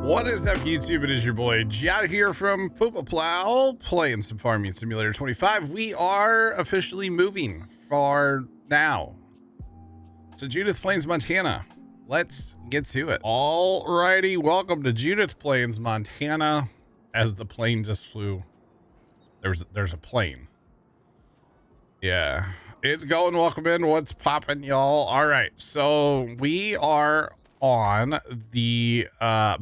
What is up, YouTube? It is your boy Judith here from Puma Plow, playing some Farming Simulator 25. We are officially moving for now to Judith Plains, Montana. Let's get to it. Alrighty, welcome to Judith Plains, Montana. As the plane just flew, there's a plane. Yeah, it's going. Welcome in. What's popping, y'all? All right, so we are on the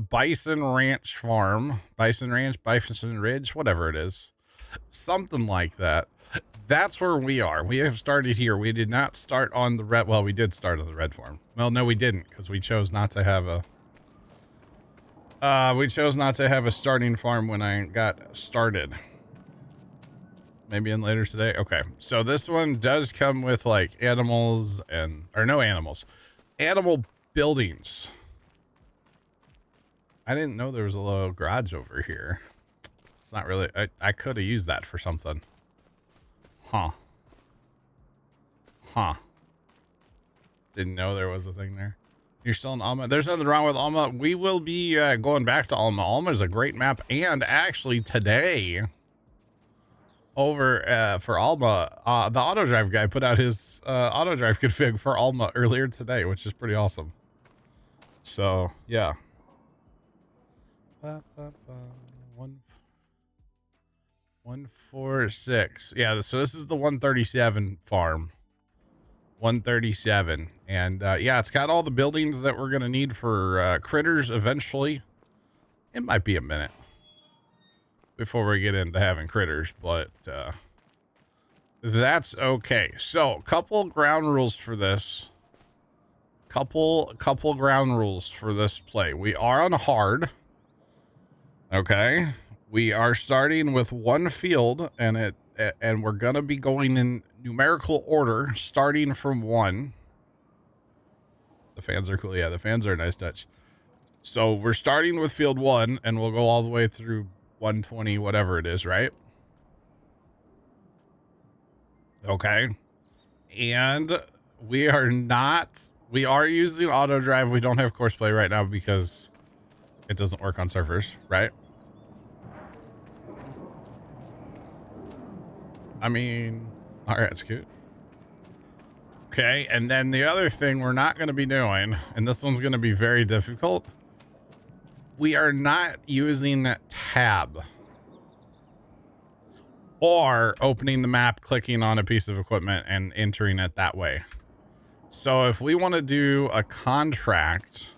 Bison Ranch farm, Bison Ridge, whatever it is, something like that. That's where we are. We have started here. We did not start on the red. Well, we did start on the red farm. Well, no, we didn't, because we chose not to have a starting farm when I got started. Maybe in later today. Okay, so this one does come with like animals animal buildings. I didn't know there was a little garage over here. It's not really, I could have used that for something. Huh. Didn't know there was a thing there. You're still in Alma. There's nothing wrong with Alma. We will be going back to Alma. Alma is a great map, and actually today over for Alma, the auto drive guy put out his auto drive config for Alma earlier today, which is pretty awesome. So yeah. 146. Yeah, so this is the 137 farm. 137. And yeah, it's got all the buildings that we're gonna need for critters eventually. It might be a minute before we get into having critters, but that's okay. So couple ground rules for this. Couple ground rules for this play. We are on hard. Okay. We are starting with one field, and we're gonna be going in numerical order, starting from 1. The fans are cool. Yeah, the fans are a nice touch. So we're starting with field 1, and we'll go all the way through 120, whatever it is, right? Okay. And we are using auto drive. We don't have course play right now because it doesn't work on servers, right? I mean, all right, it's cute. Okay, and then the other thing we're not going to be doing, and this one's going to be very difficult, we are not using tab or opening the map, clicking on a piece of equipment and entering it that way. So if we want to do a contract,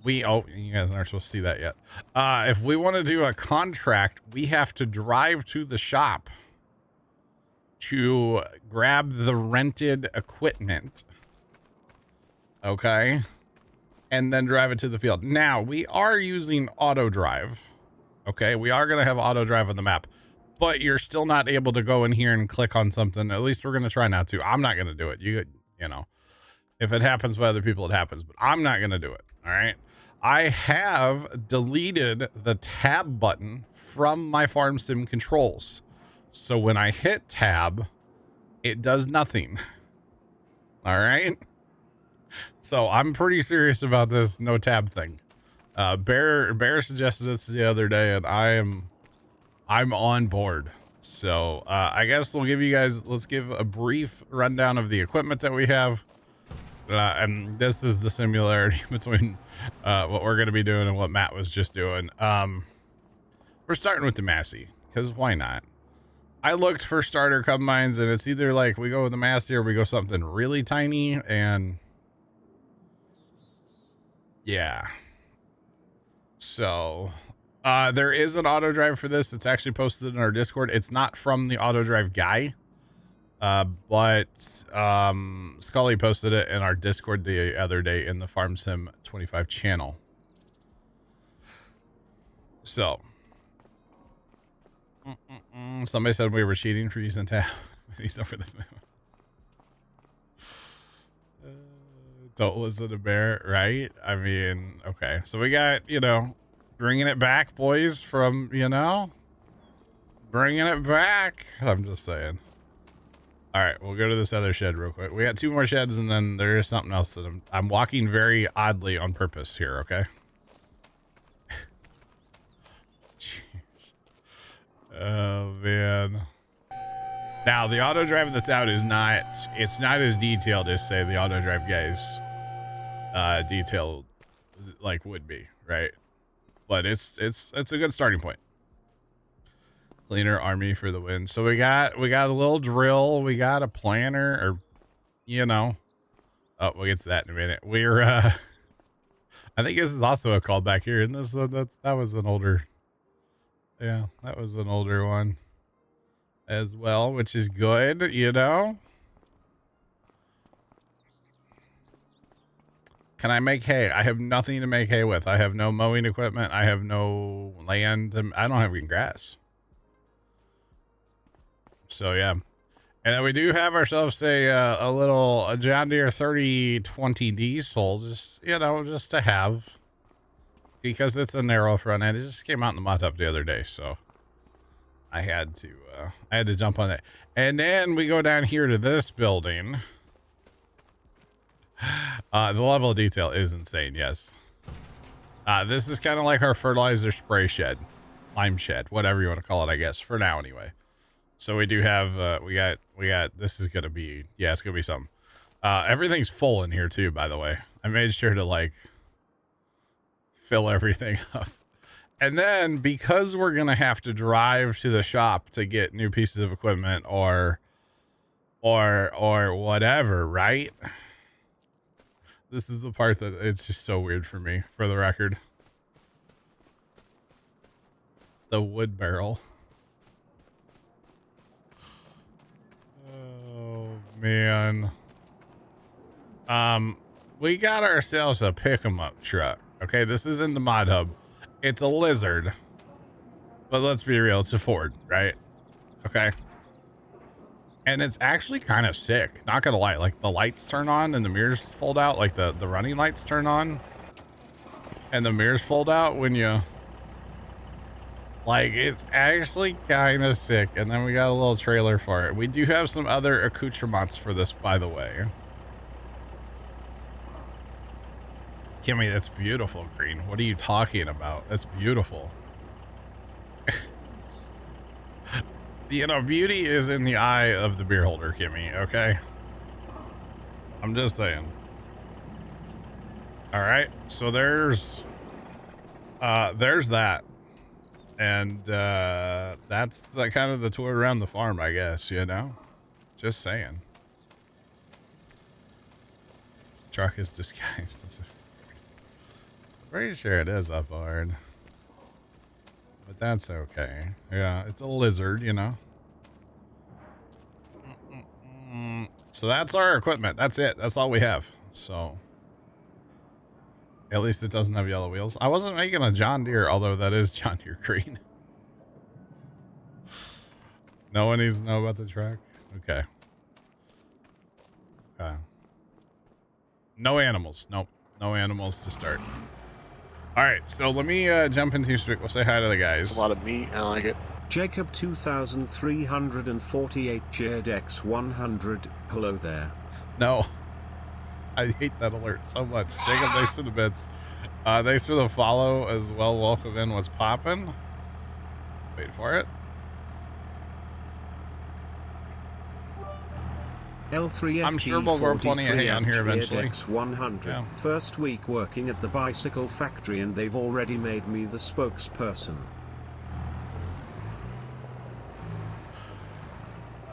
you guys aren't supposed to see that yet. If we want to do a contract, we have to drive to the shop to grab the rented equipment. Okay. And then drive it to the field. Now, we are using auto drive. Okay, we are going to have auto drive on the map, but you're still not able to go in here and click on something. At least we're going to try not to. I'm not going to do it. You know, if it happens by other people, it happens, but I'm not going to do it. All right. I have deleted the tab button from my farm sim controls. So when I hit tab, it does nothing. All right. So I'm pretty serious about this no tab thing. Bear suggested this the other day, and I'm on board. So I guess we'll give you guys, let's give a brief rundown of the equipment that we have. And this is the similarity between what we're going to be doing and what Matt was just doing. We're starting with the Massey, because why not? I looked for starter combines, and it's either like we go with the Massey or we go something really tiny, and yeah. So there is an auto drive for this. It's actually posted in our Discord. It's not from the auto drive guy, but Scully posted it in our Discord the other day in the Farm Sim 25 channel. So somebody said we were cheating for using tab. He's over the moon. Don't listen to Bear, right? I mean, okay. So we got, bringing it back, boys, from, bringing it back. I'm just saying. All right, we'll go to this other shed real quick. We got 2 more sheds, and then there is something else that I'm walking very oddly on purpose here, okay? Oh man. Now the auto drive that's out is not, it's not as detailed as say the auto drive guys detailed like would be, right? But it's a good starting point. Cleaner army for the win. So we got a little drill, we got a planner, or you know. Oh, we'll get to that in a minute. We're I think this is also a callback here, and this that was an older, yeah, that was an older one as well, which is good, you know. Can I make hay? I have nothing to make hay with. I have no mowing equipment. I have no land. I don't have green grass. So yeah. And then we do have ourselves a John Deere 3020 diesel, just, you know, just to have, because it's a narrow front end. It just came out in the mud hub the other day, so I had to jump on it. And then we go down here to this building. The level of detail is insane. Yes. This is kind of like our fertilizer spray shed, lime shed, whatever you want to call it, I guess, for now anyway. So we do have, we got, this is going to be, yeah, it's going to be something. Everything's full in here too, by the way. I made sure to like fill everything up. And then because we're going to have to drive to the shop to get new pieces of equipment or whatever, right? This is the part that it's just so weird for me, for the record. The wood barrel. Oh man. We got ourselves a pick 'em up truck. Okay, this is in the mod hub. It's a Lizard, but let's be real, it's a Ford, right? Okay. And it's actually kind of sick, not gonna lie. Like the lights turn on and the mirrors fold out, like the running lights turn on and the mirrors fold out when you, like, it's actually kind of sick. And then we got a little trailer for it. We do have some other accoutrements for this, by the way. Kimmy, that's beautiful, Green. What are you talking about? That's beautiful. You know, beauty is in the eye of the beer holder, Kimmy, okay? I'm just saying. All right, so there's that. And that's the kind of the tour around the farm, I guess, you know? Just saying. Truck is disguised as a Ford. Pretty sure it is a Ford. But that's okay. Yeah, it's a Lizard, you know. So that's our equipment. That's it. That's all we have. So at least it doesn't have yellow wheels. I wasn't making a John Deere, although that is John Deere green. No one needs to know about the truck. Okay. No animals. Nope. No animals to start. All right, so let me jump into Speak. We'll say hi to the guys. A lot of meat. I like it. Jacob 2348 JX 100. Hello there. No. I hate that alert so much. Jacob, thanks for the bits. Thanks for the follow as well. Welcome in. What's poppin'? Wait for it. L3FT I'm sure we'll grow plenty of hay on here eventually. X100. Yeah. First week working at the bicycle factory and they've already made me the spokesperson.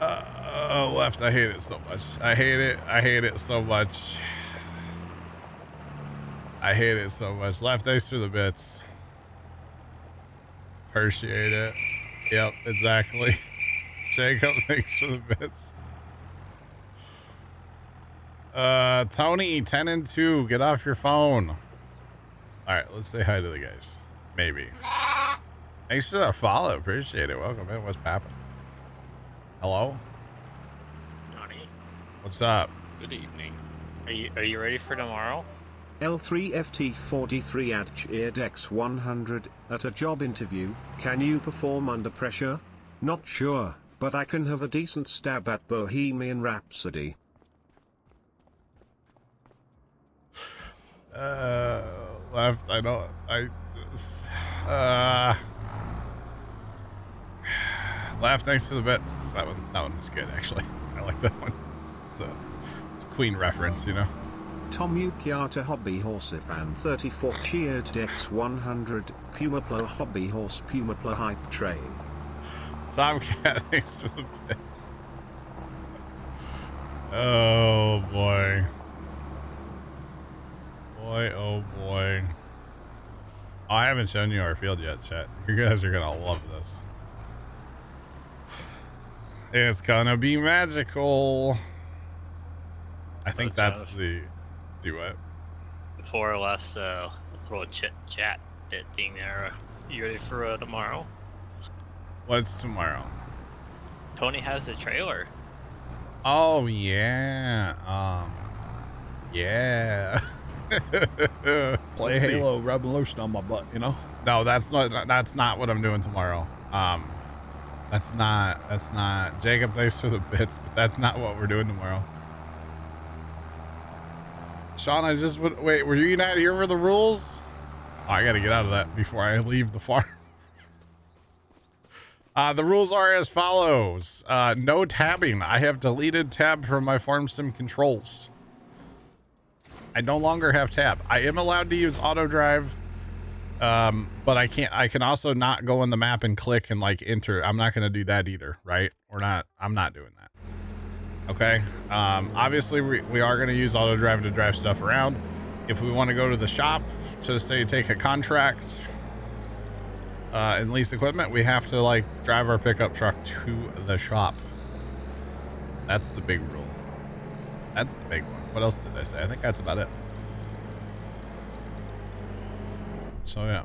Left. I hate it so much. I hate it. I hate it so much. I hate it so much. Left, thanks for the bits. Appreciate it. Yep, exactly. Jacob, thanks for the bits. Tony, 10 and 2, get off your phone. All right, let's say hi to the guys. Maybe. Thanks for the follow. Appreciate it. Welcome in. What's poppin'? Hello? Johnny. What's up? Good evening. Are you ready for tomorrow? L3FT43 at Cheerdex 100. At a job interview, can you perform under pressure? Not sure, but I can have a decent stab at Bohemian Rhapsody. Left. I don't. Laugh thanks to the bits. That one was good, actually. I like that one. It's a Queen reference, you know. Tom Ukiata Hobby Horse fan 34 cheered X100 Puma Plow Hobby Horse Puma Plow Hype Train. Tom Cat, thanks for the bits. Oh boy. Boy, oh boy. Oh, I haven't shown you our field yet, chat. You guys are gonna love this. It's gonna be magical. I think that's the... Do what? Before our last little chit chat thing there, you ready for tomorrow? What's tomorrow? Tony has the trailer. Oh yeah. Yeah. Play Halo Revolution on my butt, you know? No, that's not what I'm doing tomorrow. That's not Jacob, thanks for the bits, but that's not what we're doing tomorrow. Sean, I just would wait, were you not here for the rules? Oh, I gotta get out of that before I leave the farm. The rules are as follows. No tabbing. I have deleted tab from my farm sim controls. I no longer have tab. I am allowed to use auto drive, but I can also not go in the map and click and like enter. I'm not going to do that either, right? I'm not doing that. Okay. Obviously we are going to use auto drive to drive stuff around. If we want to go to the shop to say take a contract and lease equipment, we have to like drive our pickup truck to the shop. That's the big rule. That's the big one. What else did I say? I think that's about it. So yeah.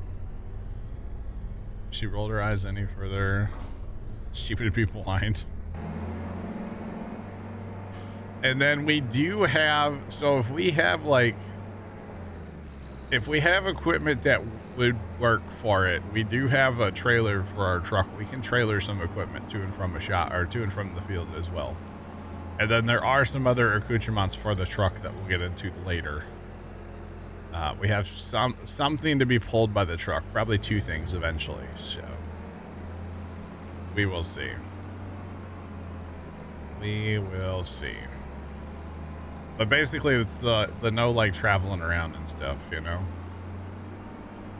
She rolled her eyes any further. She would be blind. And then we do have, so if we have equipment that would work for it, we do have a trailer for our truck. We can trailer some equipment to and from a shop or to and from the field as well. And then there are some other accoutrements for the truck that we'll get into later. We have something to be pulled by the truck, probably two things eventually. So we will see. We will see. But basically it's the no like traveling around and stuff, you know.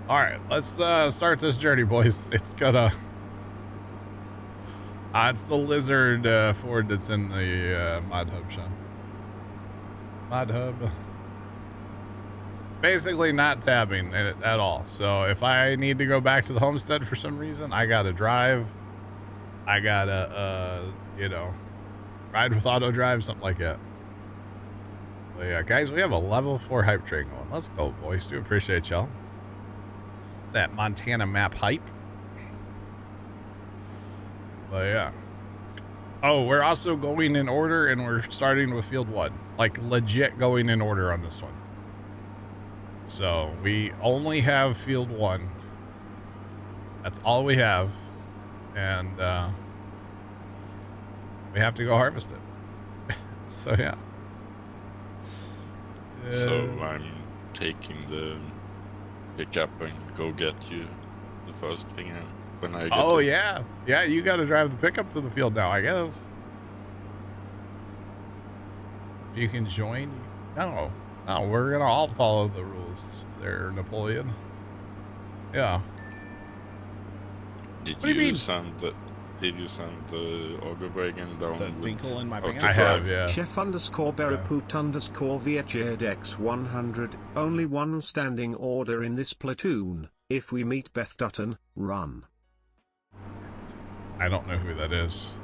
All right, let's start this journey, boys. It's gonna it's the lizard Ford that's in the mod hub, Sean. Mod hub. Basically not tabbing at all. So if I need to go back to the homestead for some reason, I gotta drive. I gotta you know, ride with auto drive, something like that. But yeah, guys, we have a level 4 hype train going. Let's go, boys. Do appreciate y'all. It's that Montana map hype. But yeah. Oh, we're also going in order, and we're starting with field 1. Like legit going in order on this one. So we only have field 1. That's all we have. And we have to go harvest it. So yeah. So I'm taking the pickup and go get you the first thing when I get Oh it. yeah. Yeah, you got to drive the pickup to the field now, I guess. You can join. No, we're going to all follow the rules there, Napoleon. Yeah. Did What do you mean? Did you send the Augerwagen down The with tinkle in my up to pants? I have, 5? yeah. Chef _Beraput _ Vietjed X100. Only one standing order in this platoon. If we meet Beth Dutton, run. I don't know who that is.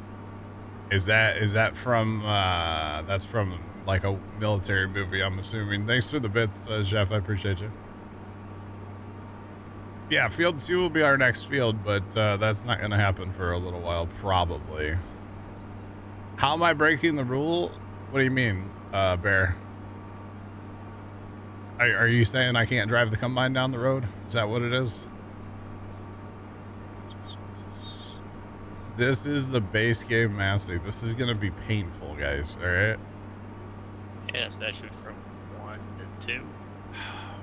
Is that from that's from like a military movie, I'm assuming. Thanks for the bits, Jeff. I appreciate you. Yeah, field 2 will be our next field, but that's not going to happen for a little while, probably. How am I breaking the rule? What do you mean, Bear? Are you saying I can't drive the combine down the road? Is that what it is? This is the base game massive. This is going to be painful, guys, all right? Yeah, especially from 1 to 2.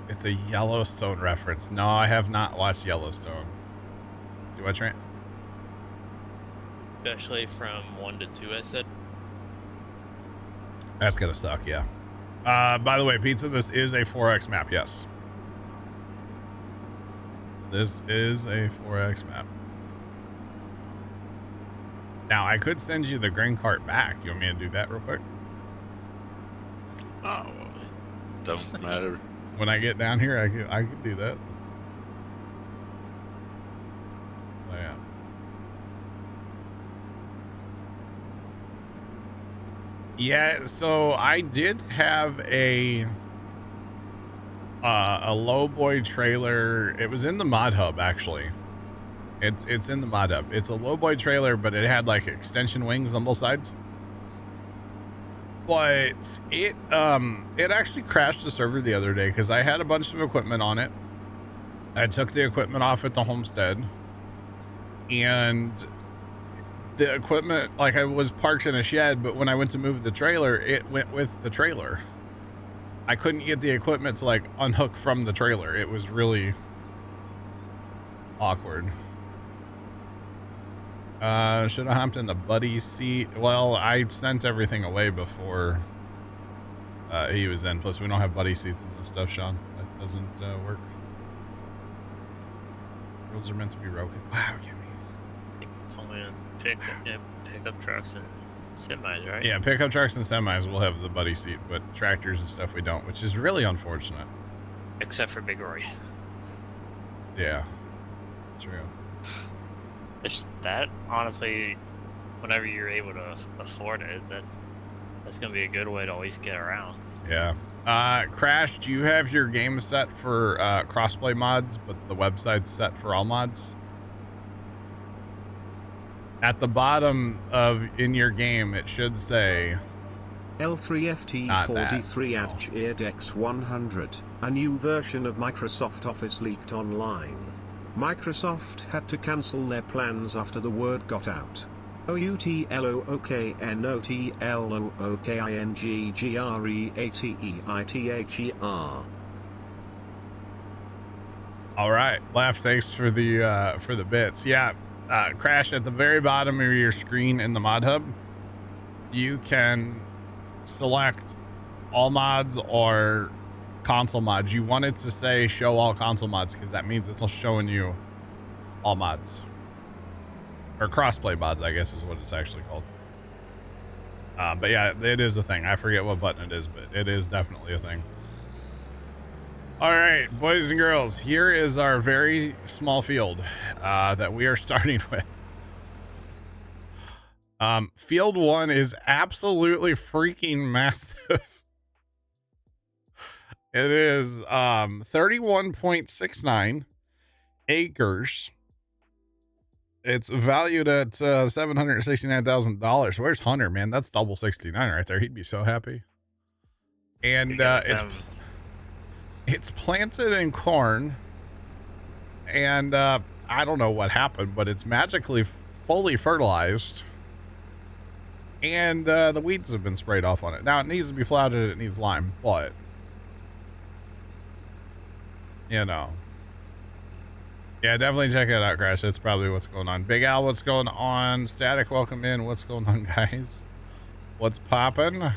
It's a Yellowstone reference. No, I have not watched Yellowstone. Do I, Trent? especially from 1 to 2. I said. That's gonna suck, yeah. By the way, Pizza, this is a 4X map, yes. This is a 4X map. Now, I could send you the grain cart back. You want me to do that real quick? Oh, don't matter. When I get down here, I can do that. Oh, yeah. Yeah, so I did have a lowboy trailer. It was in the mod hub, actually. It's in the mod hub. It's a lowboy trailer, but it had like extension wings on both sides. But it actually crashed the server the other day because I had a bunch of equipment on it. I took the equipment off at the homestead, and the equipment, like, I was parked in a shed, but when I went to move the trailer, it went with the trailer. I couldn't get the equipment to like unhook from the trailer. It was really awkward. Should have hopped in the buddy seat. Well, I sent everything away before he was in. Plus, we don't have buddy seats and this stuff, Sean. That doesn't work. Rules are meant to be broken. Wow, Kimmy. It's only in pickup trucks and semis, right? Yeah, pickup trucks and semis will have the buddy seat, but tractors and stuff we don't, which is really unfortunate. Except for Big Roy. Yeah, true. It's that, honestly, whenever you're able to afford it, that's gonna be a good way to always get around. Yeah. Crash, do you have your game set for crossplay mods, but the website's set for all mods? At the bottom in your game, it should say L3FT43 at Cheerdex 100, a new version of Microsoft Office leaked online. Microsoft had to cancel their plans after the word got out. OUTLOOKNOTLOOKINGGREATEITHER. All right, Laugh, thanks for the bits. Yeah, Crash, at the very bottom of your screen in the mod hub, you can select all mods or console mods. You want it to say show all console mods because that means it's showing you all mods. Or crossplay mods, I guess is what it's actually called. But yeah, it is a thing. I forget what button it is, but it is definitely a thing. All right, boys and girls, here is our very small field that we are starting with. Field 1 is absolutely freaking massive. It is 31.69 acres. It's valued at $769,000. Where's Hunter, man? That's double 69 right there. He'd be so happy. And it's planted in corn. And I don't know what happened, but it's magically fully fertilized. And the weeds have been sprayed off on it. Now it needs to be plowed and it needs lime, but you know. Yeah, definitely check it out, Crash. That's probably what's going on. Big Al, what's going on? Static, welcome in. What's going on, guys? What's poppin'?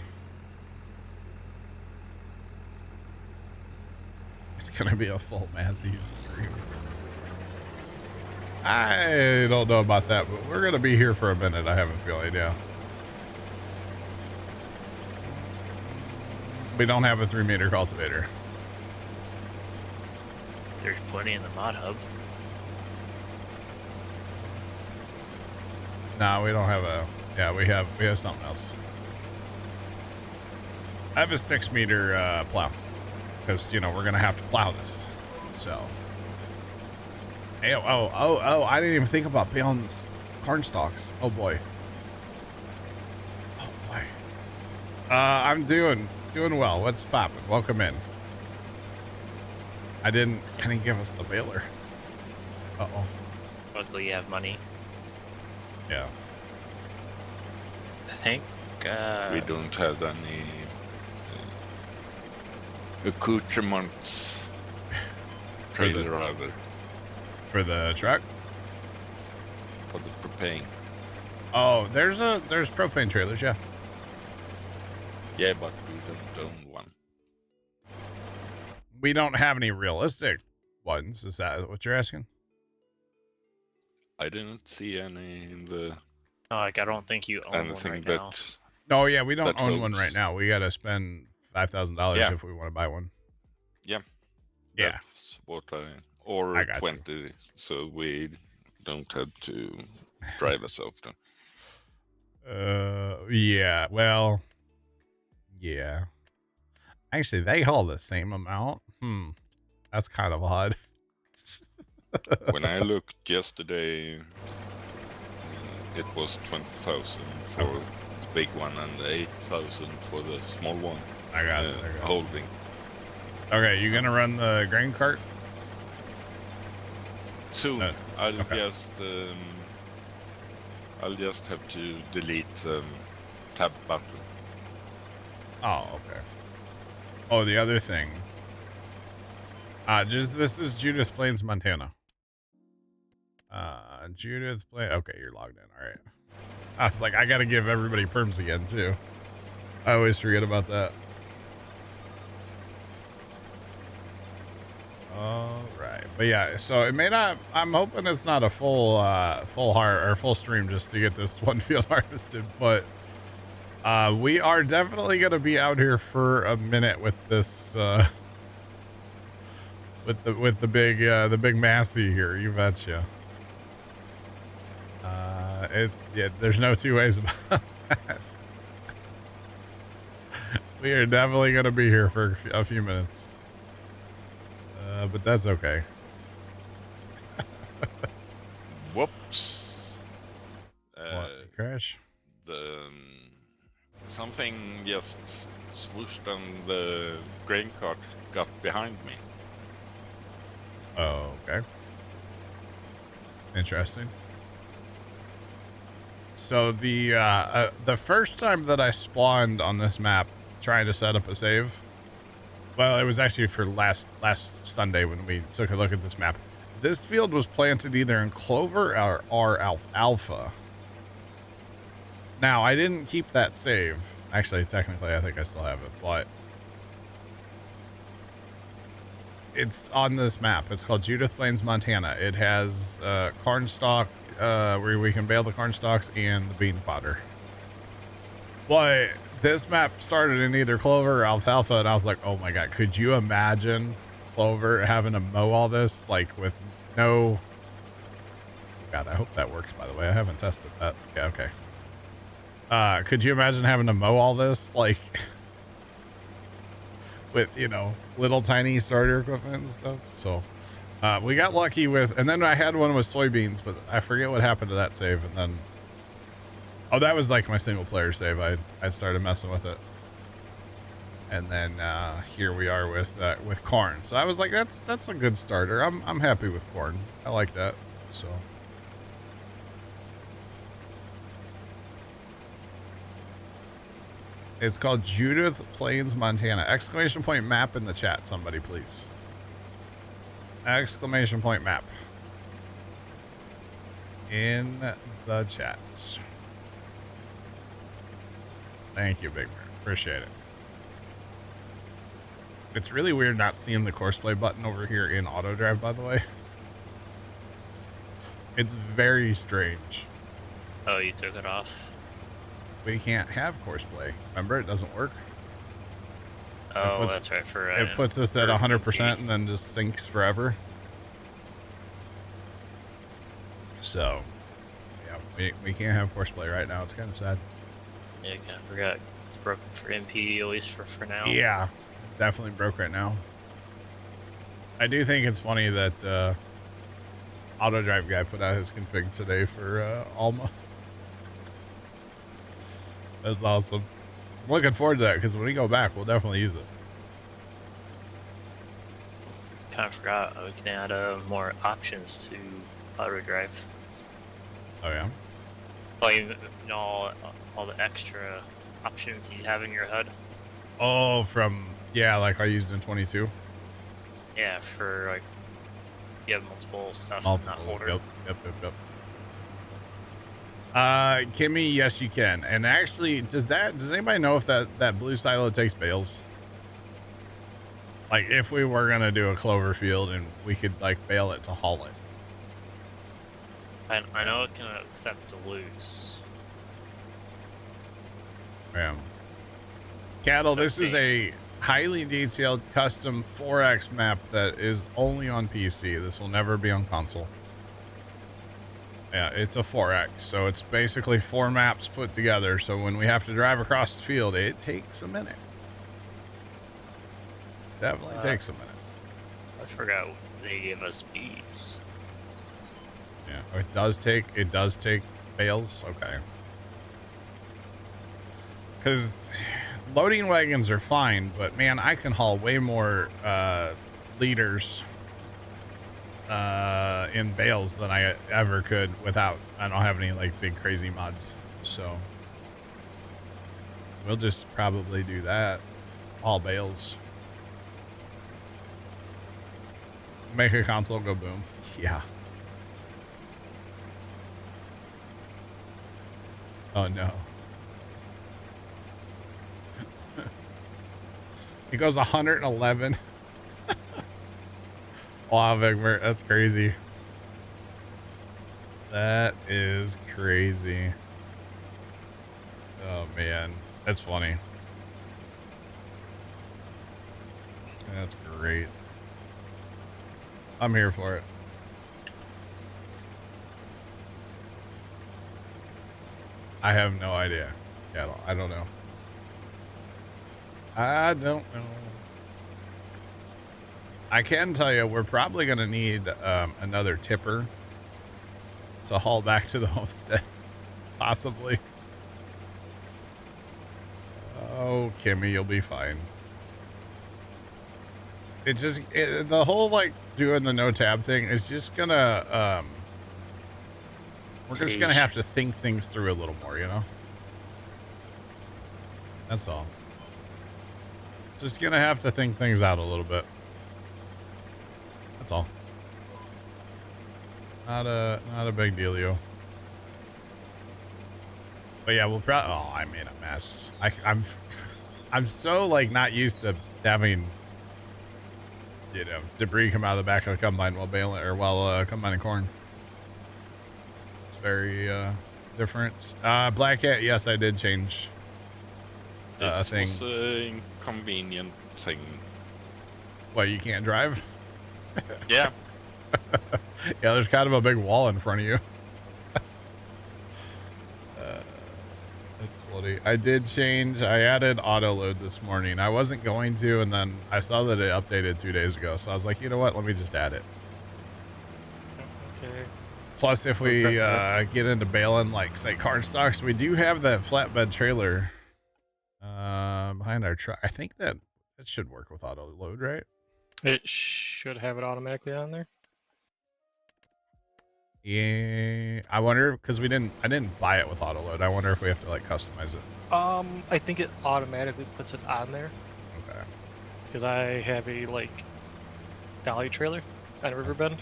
It's gonna be a full Mazzies stream. I don't know about that, but we're gonna be here for a minute. I have a feeling, yeah. We don't have a 3-meter cultivator. There's plenty in the mod hub. No, we don't have a. Yeah, we have something else. I have a 6-meter plow because you know we're gonna have to plow this. So. Hey, oh! I didn't even think about baling corn stalks. Oh boy. Oh boy. I'm doing well. What's poppin'? Welcome in. I didn't give us the baler. Uh-oh. Luckily you have money. Yeah. I think we don't have any accoutrements. Trailer rather. For the truck? For the propane. Oh, there's propane trailers, yeah. Yeah, but we don't own one. We don't have any realistic ones. Is that what you're asking? I didn't see any in the Oh, like I don't think you own one anything right that now. No, yeah, we don't that own one right holds. now. We got to spend $5,000 Yeah. if we want to buy one. Yeah. Yeah. That's what or I got 20, so we don't have to drive as often. Yeah. Well, yeah. Actually, they haul the same amount. That's kind of odd. When I looked yesterday, it was 20,000 for the big one and 8,000 for the small one. I got you. Holding. Okay, you gonna run the grain cart? Soon. I'll just have to delete the tab button. Oh, okay. Oh, the other thing. This is Judith Plains, Montana. Judith Plains. Okay, you're logged in. All right. I was like, I gotta give everybody perms again too. I always forget about that. All right, but yeah. So it may not. I'm hoping it's not a full stream just to get this one field harvested, but we are definitely gonna be out here for a minute with this. With the big Massey here, you betcha. There's no two ways about that. We are definitely gonna be here for a few minutes, but that's okay. Whoops. What, crash? Something just swooshed and the grain cart got behind me. Oh, okay. Interesting. So the first time that I spawned on this map trying to set up a save, well, it was actually for last Sunday when we took a look at this map. This field was planted either in clover or alpha. Now, I didn't keep that save. Actually, technically, I think I still have it, but it's on this map. It's called Judith Plains, Montana. It has corn stalk, where we can bale the corn stalks and the bean fodder. But this map started in either clover or alfalfa, and I was like, oh my god, could you imagine clover having to mow all this, like with no... God, I hope that works, by the way. I haven't tested that. Yeah, okay. Could you imagine having to mow all this, like... with, you know, little tiny starter equipment and stuff? So we got lucky with, and then I had one with soybeans, but I forget what happened to that save. And then, oh, that was like my single player save. I started messing with it, and then here we are with corn. So I was like, that's a good starter. I'm happy with corn. I like that. So it's called Judith Plains, Montana. Exclamation point map in the chat, somebody, please. Exclamation point map in the chat. Thank you, Big Bear. Appreciate it. It's really weird not seeing the course play button over here in auto drive, by the way. It's very strange. Oh, you took it off? We can't have course play. Remember, it doesn't work. Oh, that's right. It puts us at 100% and then just sinks forever. So, yeah, we can't have course play right now. It's kind of sad. Yeah, I forgot. It's broken for MP, at least for now. Yeah, definitely broke right now. I do think it's funny that Auto Drive guy put out his config today for Alma. That's awesome. I'm looking forward to that because when we go back, we'll definitely use it. Kind of forgot we can add more options to auto drive. Oh yeah. Well, you know all the extra options you have in your HUD. Oh, like I used in 22. Yeah, for like you have multiple stuff. Multiple. Not order. Yep. Kimmy, yes, you can. And actually, does anybody know if that blue silo takes bales? Like, if we were gonna do a clover field and we could like bale it to haul it. I know it can accept loose. Yeah. Cattle, So this is see. a highly detailed custom 4X map that is only on PC. This will never be on console. Yeah, it's a 4X, so it's basically 4 maps put together. So when we have to drive across the field, it takes a minute. Definitely takes a minute. I forgot they gave us speeds. Yeah, it does take bales. Okay. Because loading wagons are fine, but man, I can haul way more liters in bales than I ever could without. I don't have any like big crazy mods, so we'll just probably do that. All bales. Make a console go boom. Yeah. Oh no. It goes 111. Wow, Vigmer, that's crazy. That is crazy. Oh man, that's funny. That's great. I'm here for it. I have no idea. Yeah, I don't know. I don't know. I can tell you we're probably going to need another tipper to haul back to the homestead. Possibly. Oh, Kimmy, you'll be fine. The whole like doing the no tab thing is just gonna we're just gonna have to think things through a little more, you know. That's all. Just gonna have to think things out a little bit. That's all. Not a big dealio. But yeah, we'll probably. Oh, I made a mess. I'm so like not used to having, you know, debris come out of the back of the combine while baling or while combining corn. It's very different. Black Hat, yes, I did change a thing. This was a inconvenient thing. What, you can't drive? Yeah. Yeah, there's kind of a big wall in front of you. That's funny. I did change. I added auto load this morning. I wasn't going to, and then I saw that it updated 2 days ago. So I was like, you know what? Let me just add it. Okay. Plus, if we get into baling like say card stocks, we do have that flatbed trailer behind our truck. I think that should work with auto load, right? It should have it automatically on there. Yeah, I wonder because I didn't buy it with auto load. I wonder if we have to like customize it. I think it automatically puts it on there Okay. because I have a like dolly trailer on Riverbend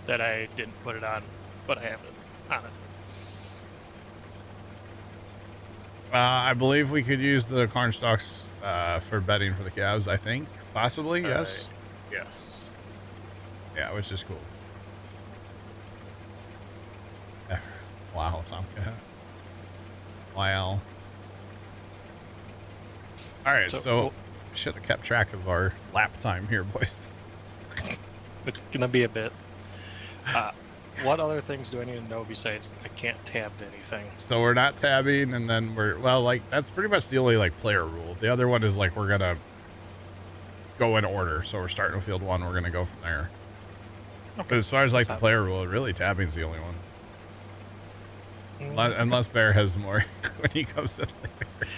that I didn't put it on, but I have it on it. I believe we could use the corn stalks for bedding for the calves. I think possibly yes. Yes. Yeah, which is cool. Wow, sound good. Wow. All right, so should have kept track of our lap time here, boys. It's gonna be a bit. What other things do I need to know besides I can't tab to anything? So we're not tabbing, and then like that's pretty much the only like player rule. The other one is like we're gonna go in order. So we're starting with field 1. We're gonna go from there. Okay. But as far as like the player rule, really tabbing's the only one. Unless Bear has more when he comes in later.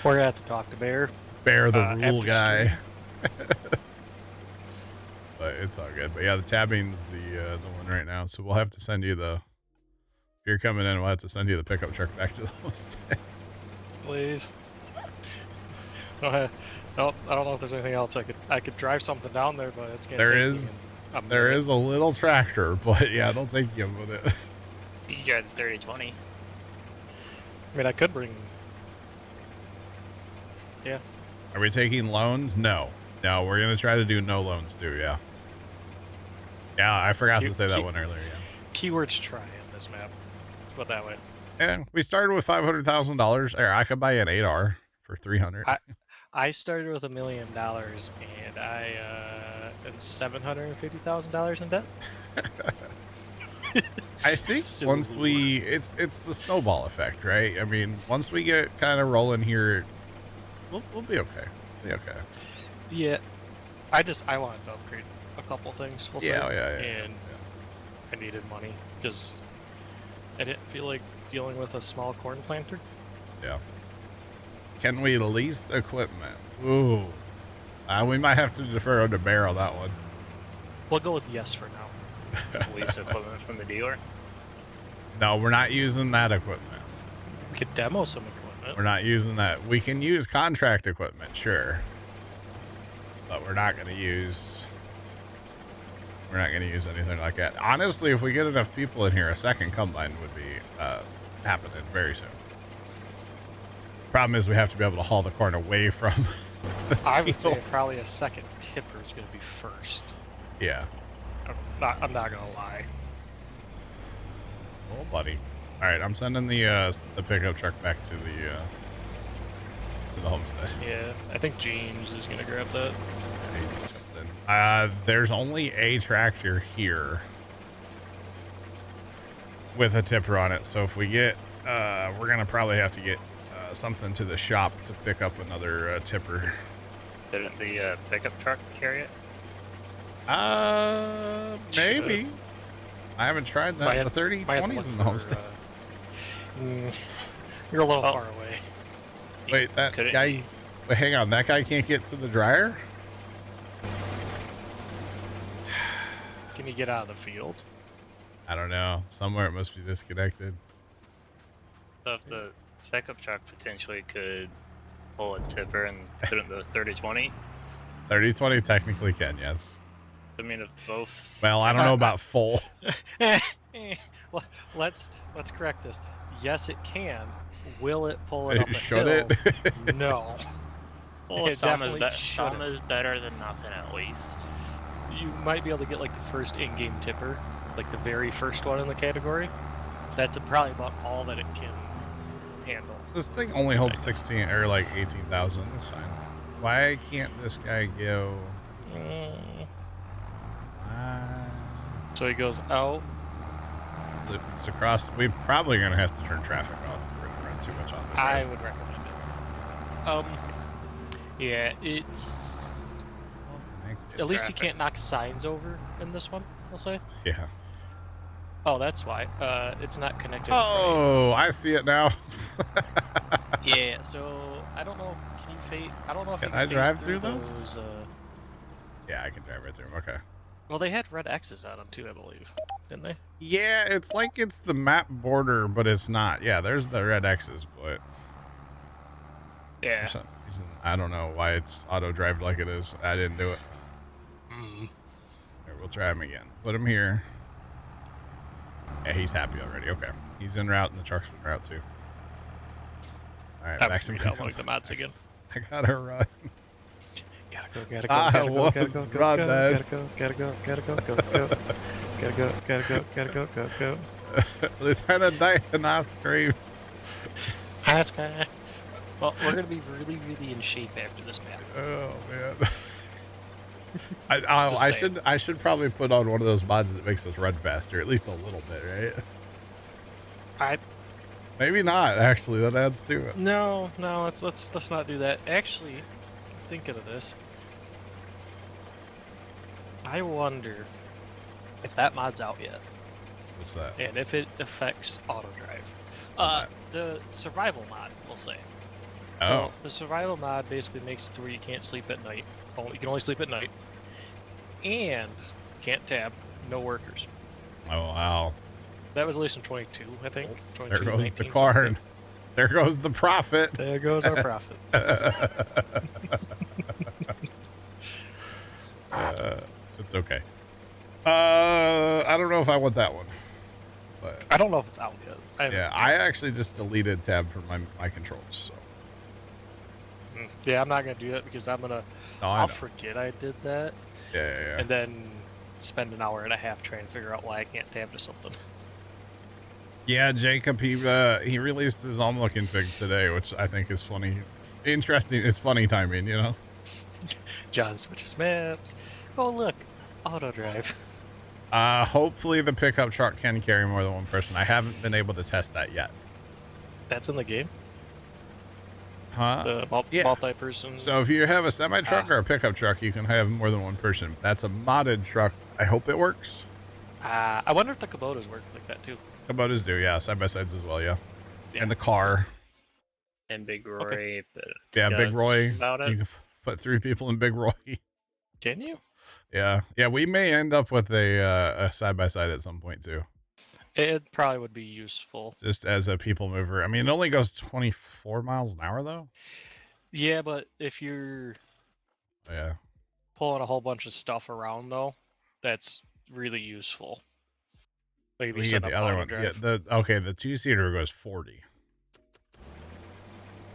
We're gonna have to talk to Bear. Bear, the rule after guy. But it's all good. But yeah, the tabbing's the one right now. So we'll have to send you the. If you're coming in, we'll have to send you the pickup truck back to the homestead. Please. No, I don't know if there's anything else I could drive something down there, but it's gonna. There is a little tractor, but yeah, it'll take you with it. You can drive the 30-20. I mean, I could bring. Yeah. Are we taking loans? No. No, we're going to try to do no loans too, yeah. Yeah, I forgot to say that one earlier, yeah. Keywords try in this map. Put it that way. And we started with $500,000. I could buy an 8R for 300. I started with $1 million and I am $750,000 in debt. I think So- once it's the snowball effect, right? I mean, once we get kind of rolling here, we'll be okay. Be okay. Yeah. I wanted to upgrade a couple things. We'll say, and I needed money because I didn't feel like dealing with a small corn planter. Yeah. Can we lease equipment? Ooh. We might have to defer on the bear on that one. We'll go with yes for now. Lease equipment from the dealer. No, we're not using that equipment. We could demo some equipment. We're not using that. We can use contract equipment, sure. But we're not going to use anything like that. Honestly, if we get enough people in here, a second combine would be happening very soon. Problem is we have to be able to haul the corn away from the I would say field. probably a second tipper is going to be first. Yeah. I'm not going to lie. Oh, buddy. All right, I'm sending the pickup truck back to the homestead. Yeah, I think James is going to grab that. There's only a tractor here with a tipper on it. So if we get, we're going to probably have to get something to the shop to pick up another tipper. Didn't the pickup truck carry it? Maybe. I haven't tried that. The 30-20s in the homestead. You're a little far away. Wait, that Could it- guy. Wait, hang on. That guy can't get to the dryer? Can you get out of the field? I don't know. Somewhere it must be disconnected. So if the pickup truck potentially could pull a tipper and couldn't the 30-20? 30-20 technically can, yes. I mean, if both. Well, I don't know about full. Well, let's correct this. Yes, it can. Will it pull it up a Should hill? it? No. Well, It some definitely shouldn't. is better than nothing at least. You might be able to get like the first in-game tipper, like the very first one in the category. That's probably about all that it can handle. This thing only holds 16 or like 18,000. That's fine. Why can't this guy go? So he goes out. It's across. We're probably gonna have to turn traffic off. We're gonna run too much on this. I would recommend it. Yeah, it's at least you can't knock signs over in this one. I'll say. Yeah. Oh, that's why. It's not connected. Oh, I see it now. Yeah. So I don't know. Can you fade? I don't know if Can you I phase drive through those? those. Yeah, I can drive right through. Okay. Well, they had red X's on them too, I believe, didn't they? Yeah, it's like it's the map border, but it's not. Yeah, there's the red X's, but Yeah. for some reason, I don't know why it's auto drive like it is. I didn't do it. Here, we'll try him again. Put him here. Yeah, he's happy already. Okay. He's en route and the truck's en route too. All right, back to me. downloading the mods again. I gotta run. Gotta go, I gotta go, was gotta go, gotta run, go, man. gotta go, gotta go, gotta go, gotta go, gotta go, gotta go, gotta go. Lieutenant Dan, ice cream. That's kind of. Well, we're gonna be really, really in shape after this map. Oh man. I should probably put on one of those mods that makes us run faster, at least a little bit, right? Maybe not. Actually, that adds to it. No, let's not do that. Actually, thinking of this, I wonder if that mod's out yet, What's that? and if it affects auto drive. What's The survival mod, we'll say. Oh. So the survival mod basically makes it to where you can't sleep at night. You can only sleep at night, and can't tab. No workers. Oh wow. That was released in 22, I think. 22, There goes 19, the corn. something. There goes the profit. There goes our profit. It's okay. I don't know if I want that one. But I don't know if it's out yet. yeah, I actually just deleted tab from my controls. So yeah, I'm not gonna do that because I'll forget I did that. Yeah. And then spend an hour and a half trying to figure out why I can't tab to something. Yeah, Jacob, he released his Alma config today, which I think is funny. Interesting. It's funny timing, you know? John switches maps. Oh, look. Auto drive. Hopefully the pickup truck can carry more than one person. I haven't been able to test that yet. That's in the game? Huh? The multi-person? So if you have a semi-truck or a pickup truck, you can have more than one person. That's a modded truck. I hope it works. I wonder if the Kubotas work like that, too. Kubotas do, yeah. Side-by-sides as well, yeah. And the car. And Big Roy. But yeah, Big Roy. About it. You can put 3 people in Big Roy. Can you? Yeah. We may end up with a side-by-side at some point, too. It probably would be useful. Just as a people mover. I mean, it only goes 24 miles an hour, though. Yeah, but if you're pulling a whole bunch of stuff around, though, that's really useful. Like if you set the up other one. drive. Yeah, the 2-seater goes 40.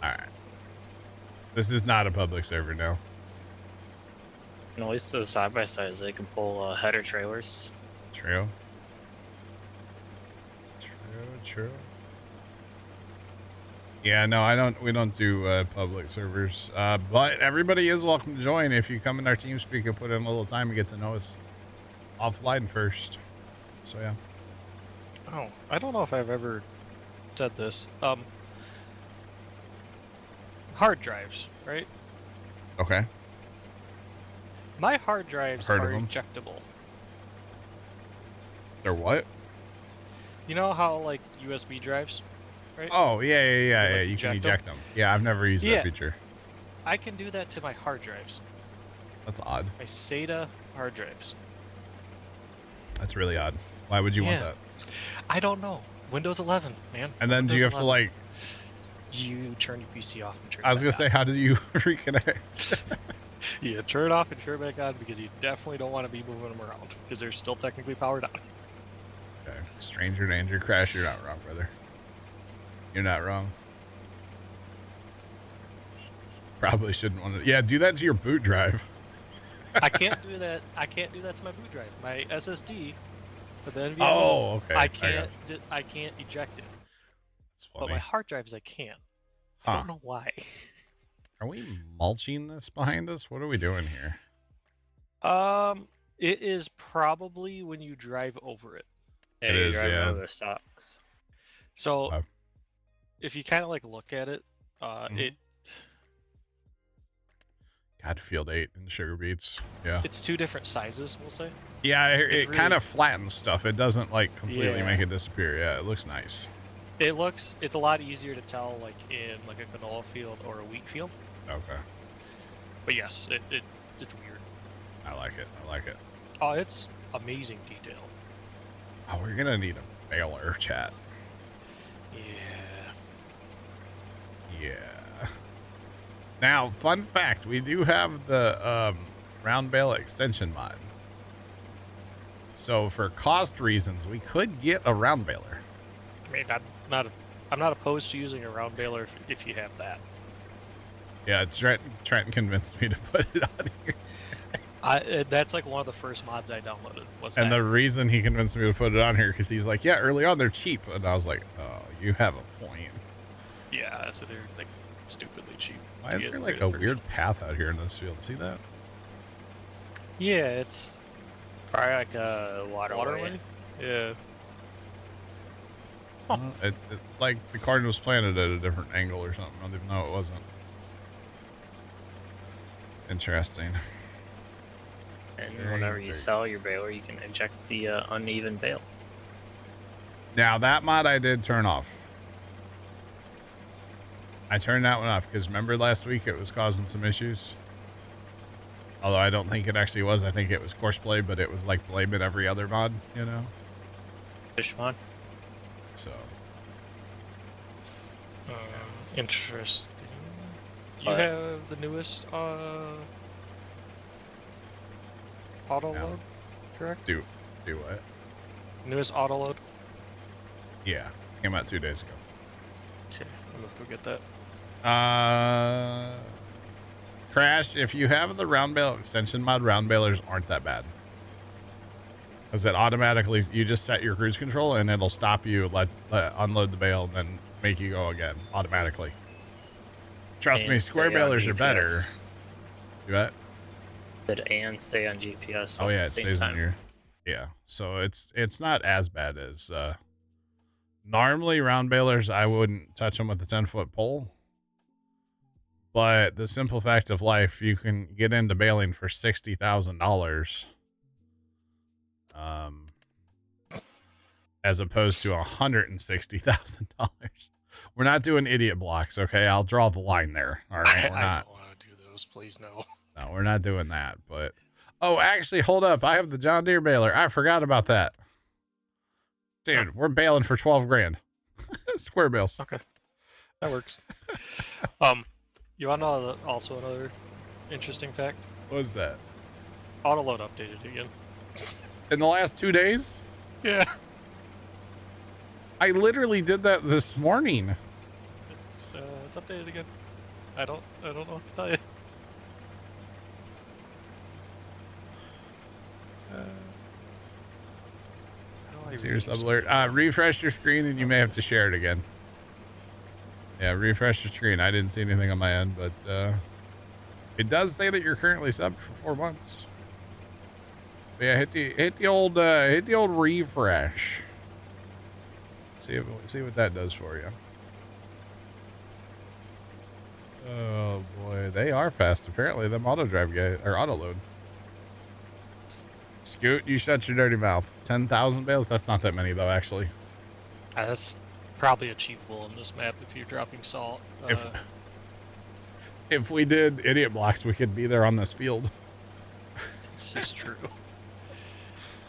All right. This is not a public server now. And at least those side-by-sides, they can pull header trailers. True. Yeah, no, we don't do public servers. But everybody is welcome to join. If you come in our team speak and put in a little time and get to know us offline first. So yeah. Oh, I don't know if I've ever said this. Hard drives, right? Okay. My hard drives are of 'em. ejectable. They're what? You know how like USB drives, right? Oh, yeah. Like You can eject 'em? eject them. Yeah, I've never used Yeah. that feature. I can do that to my hard drives. That's odd. My SATA hard drives. That's really odd. Why would you want Yeah. that? I don't know. Windows 11, man. And then do you have to like... You turn your PC off and turn it I was back going to say, on. how do you reconnect? Yeah, turn it off and turn it back on because you definitely don't want to be moving them around because they're still technically powered on. Okay. Stranger danger, crash. You're not wrong, brother. You're not wrong. Probably shouldn't want to... Yeah, do that to your boot drive. I can't do that. I can't do that to my boot drive. My SSD, but the NVMe, Oh, okay. I can't eject it. That's funny. But my hard drives, I can. Huh. I don't know why. Are we mulching this behind us? What are we doing here? It is probably when you drive over it. Yeah, It you is, drive yeah. over the stocks. So Wow. if you kind of like look at it, it God, Field 8 and Sugar Beets. Yeah. it's 2 different sizes, we'll say. Yeah, it It's kind really- of flattens stuff. It doesn't like completely Yeah. make it disappear. Yeah, it looks nice. It's a lot easier to tell like in like a canola field or a wheat field. Okay. But yes, it's weird. I like it. Oh, it's amazing detail. Oh, we're going to need a baler, chat. Yeah. Yeah. Now, fun fact, we do have the round bale extension mod. So for cost reasons, we could get a round baler. I mean, I'm not opposed to using a round baler if you have that. Yeah, Trent convinced me to put it on here. That's like one of the first mods I downloaded. And the reason he convinced me to put it on here, because he's like, yeah, early on they're cheap. And I was like, oh, you have a point. Yeah, so they're like stupidly cheap. Why to is get there like rid a of first. weird path out here in this field? See that? Yeah, it's Probably like a waterway. Yeah. It like the card was planted at a different angle or something. I don't even know it wasn't. Interesting. And Very, whenever you very- sell your baler, you can inject the uneven bale. Now that mod I did turn off. I turned that one off because remember last week it was causing some issues. Although I don't think it actually was. I think it was courseplay, but it was like blaming every other mod, you know? Fish mod. So, Interesting. You But- have the newest auto No. load, correct? do what? Newest auto load. Yeah, came out 2 days ago. Okay, I'm gonna go get that. Crash, if you have the round bale extension mod, round balers aren't that bad. Because it automatically, you just set your cruise control and it'll stop you, let unload the bale, and then make you go again automatically. Trust me, square balers are better. You what? And stay on GPS. Oh yeah, it stays on your. Yeah, so it's not as bad as. Normally, round balers, I wouldn't touch them with a 10-foot pole. But the simple fact of life, you can get into baling for $60,000. As opposed to $160,000. We're not doing idiot blocks, okay? I'll draw the line there. All right, we're not. I don't want to do those, please no. No, we're not doing that. But oh, actually, hold up. I have the John Deere baler. I forgot about that. Dude, we're baling for 12 grand. Square bales. Okay, that works. You want to know also another interesting fact? What's that? Autoload updated again. In the last 2 days? Yeah. I literally did that this morning. It's updated again. I don't know what to tell you. Serious alert. Refresh your screen and you may have to share it again. Yeah, refresh your screen. I didn't see anything on my end, but it does say that you're currently subbed for 4 months. But yeah, hit the old refresh. See what that does for you. Oh boy, they are fast. Apparently, them auto drive guys or auto load. Scoot, you shut your dirty mouth. 10,000 bales? That's not that many though, actually. That's probably achievable in this map if you're dropping salt. If we did idiot blocks, we could be there on this field. This is true.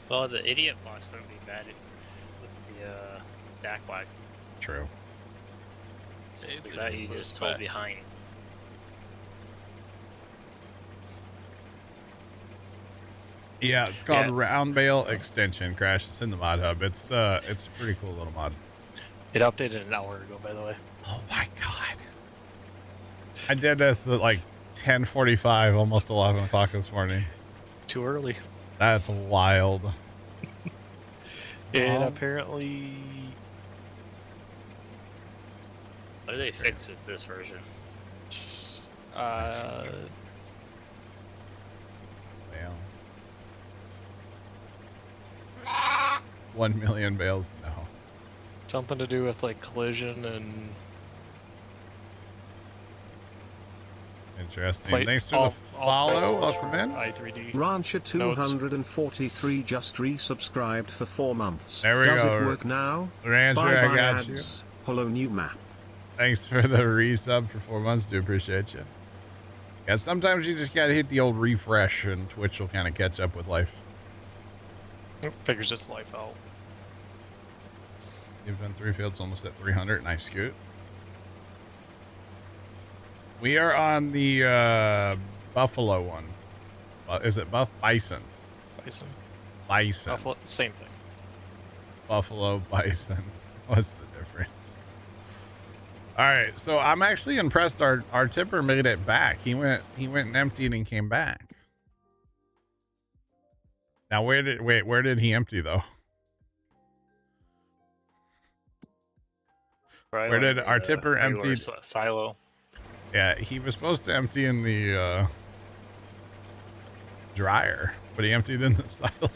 Well, the idiot blocks wouldn't be bad with the stack block. True. Because that you just hold behind. Yeah, it's called Round Bale Extension. Crash. It's in the mod hub. It's a pretty cool little mod. It updated an hour ago, by the way. Oh my god! I did this at like 10:45, almost 11 o'clock this morning. Too early. That's wild. And apparently, What do they fix with this version? Well, 1 million bales? No. something to do with like collision and Interesting. Plate- Thanks for all- the all follow. places Welcome in. I3D. Rancher 243 just resubscribed for 4 months. There we Does go. it work now? Rancher, Bye I bye got ads. Hello new map. Thanks for the resub for 4 months. Do appreciate you. Yeah, sometimes you just gotta hit the old refresh and Twitch will kind of catch up with life. Figures its life out. You've done 3 fields almost at 300. Nice scoot. We are on the buffalo one. Is it bison? Bison. Bison. Buffalo, same thing. Buffalo, bison. What's the difference? All right, so I'm actually impressed. Our tipper made it back. He went and emptied and came back. Now where did he empty though? Right, Where did our tipper empty? Silo. Yeah, he was supposed to empty in the dryer, but he emptied in the silo.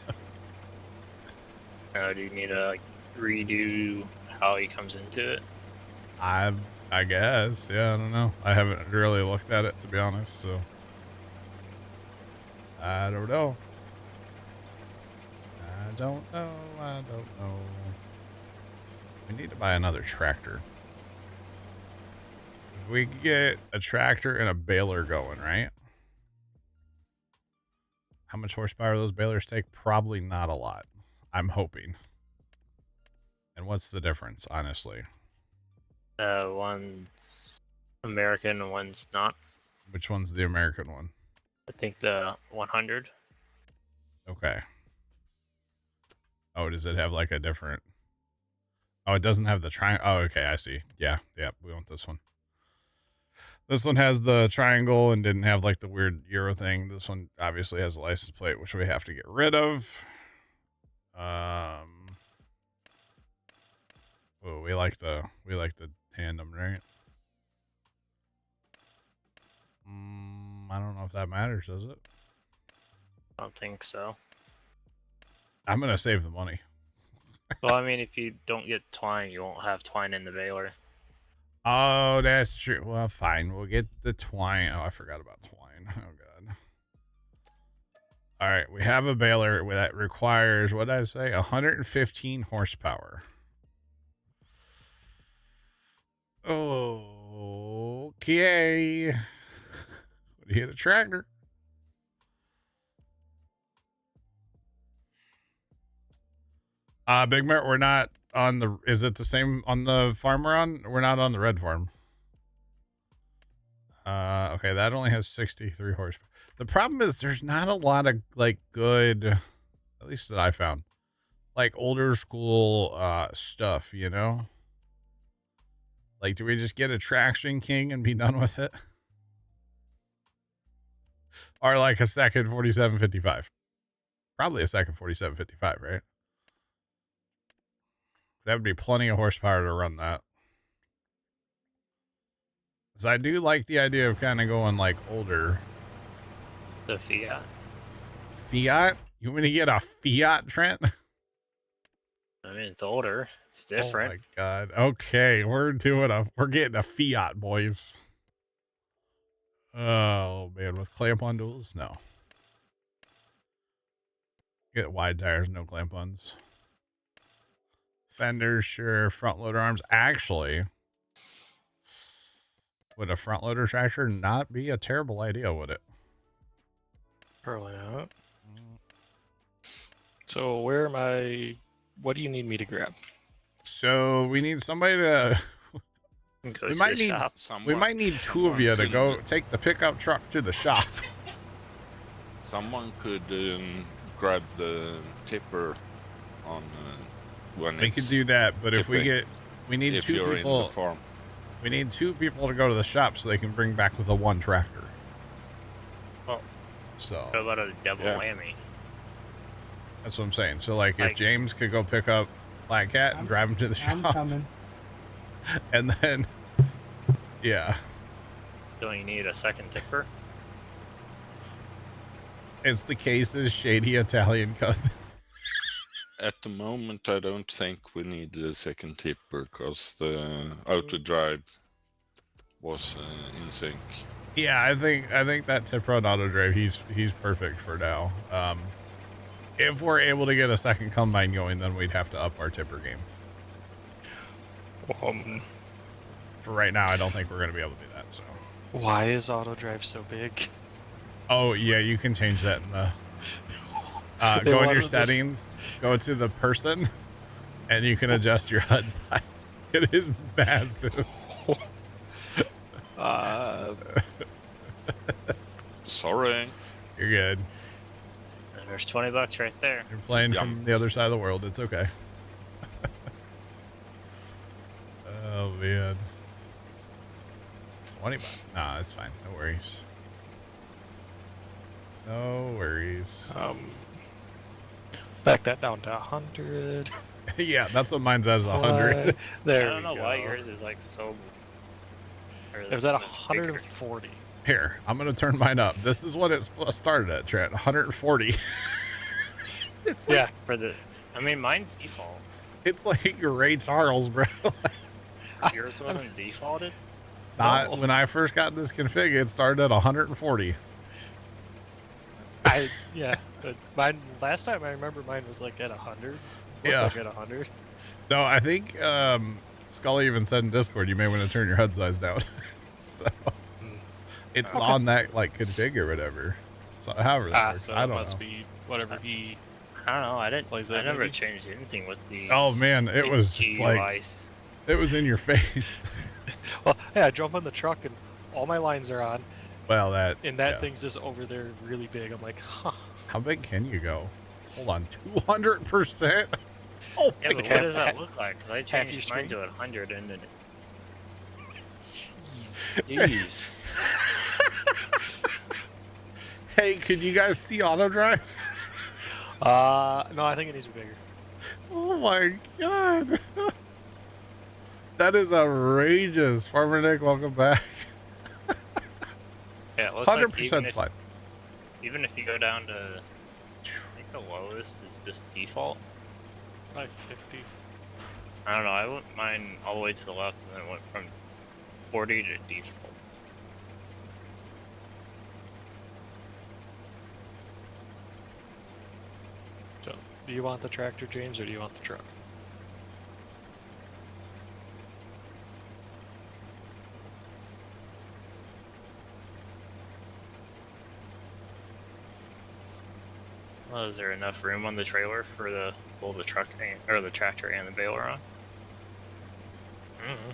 Do you need to redo how he comes into it? I guess. Yeah, I don't know. I haven't really looked at it, to be honest, so I don't know. I don't know. We need to buy another tractor. If we could get a tractor and a baler going, right? How much horsepower those balers take? Probably not a lot. I'm hoping. And what's the difference, honestly? One's American and one's not. Which one's the American one? I think the 100. Okay. Oh, does it have like a different... Oh, it doesn't have the triangle. Oh, okay, I see. Yeah, we want this one. This one has the triangle and didn't have like the weird Euro thing. This one obviously has a license plate, which we have to get rid of. Oh, we like the tandem, right? I don't know if that matters, does it? I don't think so. I'm gonna save the money. Well, I mean, if you don't get twine, you won't have twine in the baler. Oh, that's true. Well, fine. We'll get the twine. Oh, I forgot about twine. Oh, God. All right. We have a baler that requires, what did I say? 115 horsepower. Okay. What do you hit a tractor? Big Mert, we're not on the, is it the same on the farm we're on? We're not on the red farm. Okay, that only has 63 horsepower. The problem is there's not a lot of like good, at least that I found, like older school stuff, you know? Like, do we just get a Traction King and be done with it? Or like a second 4755? Probably a second 4755, right? That would be plenty of horsepower to run that. Because I do like the idea of kind of going like older. The Fiat. Fiat? You want me to get a Fiat, Trent? I mean, it's older. It's different. Oh my God. Okay, we're getting a Fiat, boys. Oh man, with clamp-on duals? No. Get wide tires, no clamp-ons. Fenders, sure. Front loader arms. Actually, would a front loader tractor not be a terrible idea, would it? Probably not. So where am I? What do you need me to grab? So we need somebody to. We might need two of you to go take the pickup truck to the shop. Someone could grab the tipper on when we could do that, but if we need two people. In the farm. We need two people to go to the shop so they can bring back with a one tractor. Oh, so how about a double whammy? That's what I'm saying. So like if James could go pick up Black Cat and drive him to the shop. I'm coming. And then, yeah. Don't you need a second tipper? It's the case's shady Italian cousin. At the moment, I don't think we need the second tipper because the auto drive was in sync. Yeah, I think that tipper on auto drive, he's perfect for now. If we're able to get a second combine going, then we'd have to up our tipper game. For right now, I don't think we're going to be able to do that. So, why is auto drive so big? Oh yeah, you can change that in the. Go in your settings, go to the person, and you can adjust your HUD size. It is massive. Sorry. You're good. And there's $20 right there. You're playing from the other side of the world. It's okay. Oh man. 20 bucks. Nah, it's fine. No worries. No worries. Back that down to 100. Yeah, that's what mine's as 100. There I don't know why yours is like so. It was at 140. Here, I'm gonna turn mine up. This is what it started at, Trent. 140. It's like, yeah, for the. I mean, mine's default. It's like your Ray Charles, bro. Yours wasn't defaulted. Not when I first got this config. It started at 140. Yeah, but mine last time I remember mine was like at 100. Yeah, like at 100. No, I think Scully even said in Discord you may want to turn your HUD size down. So it's on that like config or whatever. So however that works, so I don't it must know. be whatever he. I don't know. I didn't. I never maybe? changed anything with the. Oh man, it was just like GUIs. it was in your face. Well, yeah, I jump on the truck and all my lines are on. Well, that thing's just over there really big. I'm like, huh. How big can you go? Hold on, 200%. Oh, Yeah, but Like what does half- that look like? Because I half your changed mine screen? to 100 and then. Jeez. hey, can you guys see auto drive? No, I think it needs to be bigger. Oh my god. That is outrageous. Farmer Nick, welcome back. Yeah, it looks 100% like even if, fine. even if you go down to, I think the lowest is just default. Like 50. I don't know. I went mine all the way to the left and then went from 40 to default. So, do you want the tractor, James, or do you want the truck? Well, is there enough room on the trailer for the pull the truck and, or the tractor and the baler on? Mm-hmm.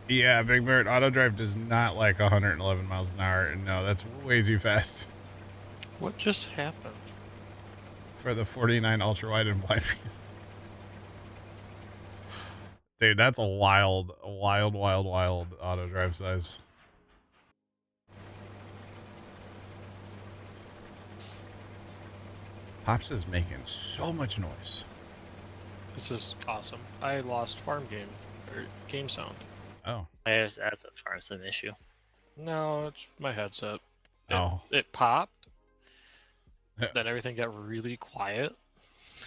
Yeah, Big Bird, auto drive does not like 111 miles an hour. No, that's way too fast What just happened? for the 49 ultra wide and blind view. Dude, that's a wild auto drive size. Pops is making so much noise. This is awesome. I lost farm game or game sound. Oh. That's a farm sim issue. No, it's my headset. Oh. It popped. Then everything got really quiet.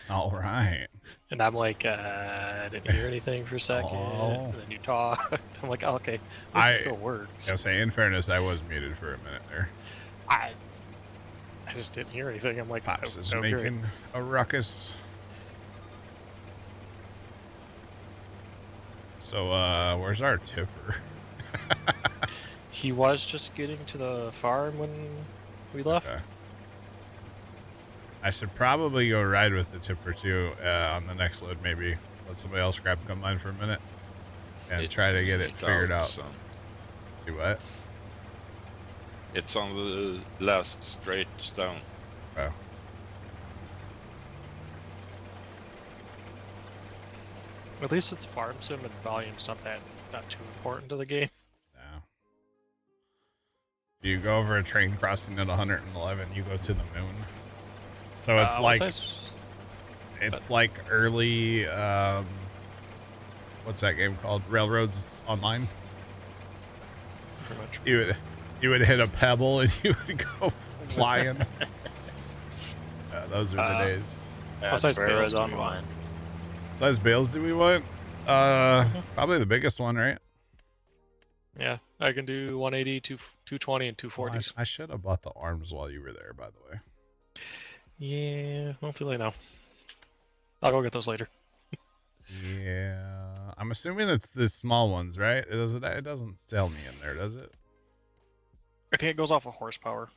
All right. And I'm like, I didn't hear anything for a second. Oh. And then you talked. I'm like, oh, okay, this still works. I'll say, in fairness, I was muted for a minute there. I just didn't hear anything. I'm like, Pops is okay. making a ruckus. So, where's our tipper? He was just getting to the farm when we left. Okay. I should probably go ride with the tipper too on the next load. Maybe let somebody else grab and come line for a minute and try to get it figured out. Son. Do what? It's on the last stretch down. Oh. At least it's farm sim and volume's not too important to the game. No. If you go over a train crossing at 111, you go to the moon. So it's like early what's that game called? Railroads Online. Pretty much. You would hit a pebble and you would go flying. Those are the days. That's size Railroads bales do we Online. Size bales do we want? Probably the biggest one, right? Yeah, I can do 180, 220, and 240s. I should have bought the arms while you were there, by the way. Yeah, not too late now. I'll go get those later. Yeah, I'm assuming it's the small ones, right? It doesn't tell me in there, does it? I think it goes off of horsepower.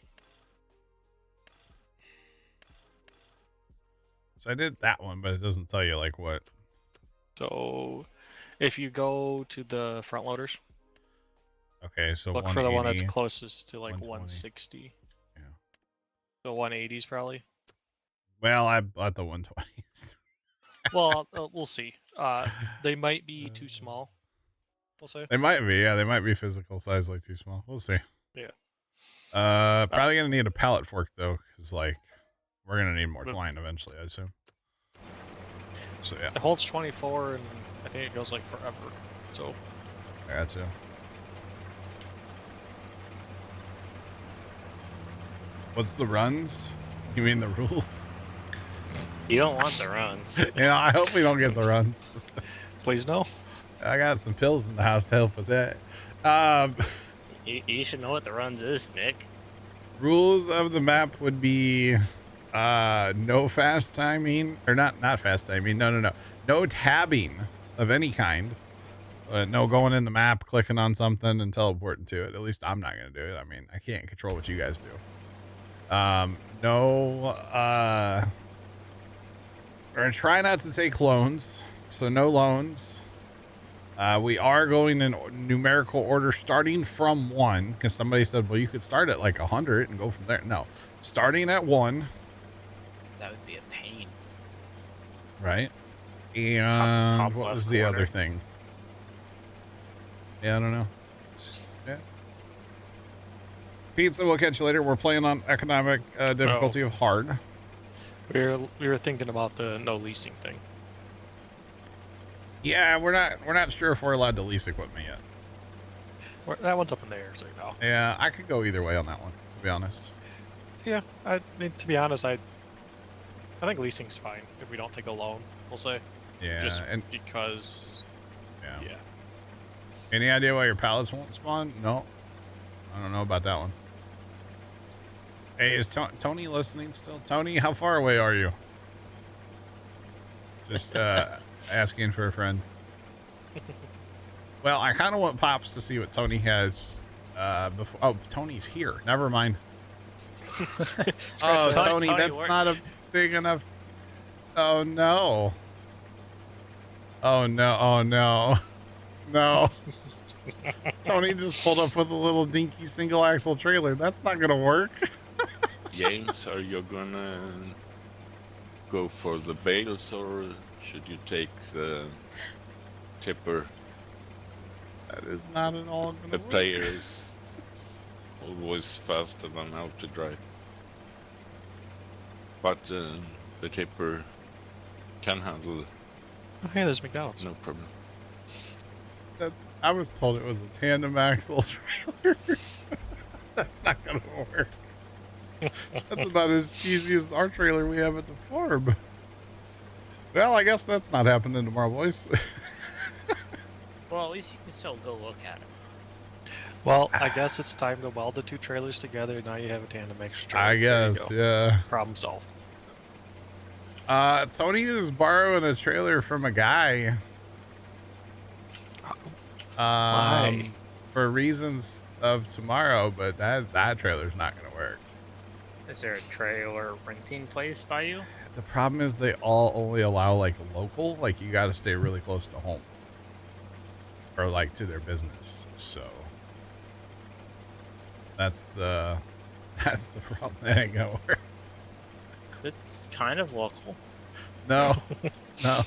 So I did that one, but it doesn't tell you like what. So, if you go to the front loaders, Okay, so look for the one that's 180. closest to like 120. 160. Yeah. The 180s probably. Well, I bought the 120s. Well, we'll see. They might be too small. We'll say. They might be, yeah. They might be physical size, like too small. We'll see. Yeah. Probably gonna need a pallet fork though, because like we're gonna need more twine eventually, I assume. So yeah. It holds 24, and I think it goes like forever. So. Gotcha. What's the runs? You mean the rules? You don't want the runs. Yeah, I hope we don't get the runs. Please no. I got some pills in the house to help with that. You should know what the runs is, Nick. Rules of the map would be no fast timing, or not fast timing. No tabbing of any kind. No going in the map, clicking on something and teleporting to it. At least I'm not gonna do it. I mean, I can't control what you guys do. No We're going to try not to take loans, so no loans. We are going in numerical order starting from 1, because somebody said, well, you could start at like 100 and go from there. No, starting at 1. That would be a pain. Right. And top what left was the corner. other thing? Yeah, I don't know. Yeah. Pizza, we'll catch you later. We're playing on economic difficulty of hard. We were thinking about the no leasing thing. Yeah, we're not sure if we're allowed to lease equipment yet. That one's up in the air right now. Yeah, I could go either way on that one, to be honest. Yeah, I mean, to be honest, I think leasing's fine if we don't take a loan. We'll say. Yeah, Just and because. yeah. Any idea why your pallets won't spawn? No, I don't know about that one. Hey, is Tony listening still? Tony, how far away are you? Just asking for a friend. Well, I kind of want Pops to see what Tony has before. Oh, Tony's here. Never mind. Oh, Tony, that's not a big enough. Oh, no. Oh, no. Oh, no. No. Tony just pulled up with a little dinky single axle trailer. That's not going to work. James, are you gonna go for the bales or should you take the tipper? That is not at all going to The work. player is always faster than out to drive. But the tipper can handle it. Oh, hey, there's McDonald's. No problem. I was told it was a tandem axle trailer. That's not going to work. That's about as cheesy as our trailer we have at the farm. Well, I guess that's not happening tomorrow, boys. Well, at least you can still go look at it. Well, I guess it's time to weld the two trailers together. Now you have a tandem extra trailer. I There you guess, go. yeah. Problem solved. Tony is borrowing a trailer from a guy. Why? For reasons of tomorrow, but that trailer's not going to work. Is there a trailer renting place by you? The problem is they all only allow like local, like you got to stay really close to home or like to their business. So that's the problem. That ain't gonna work. It's kind of local. No, no.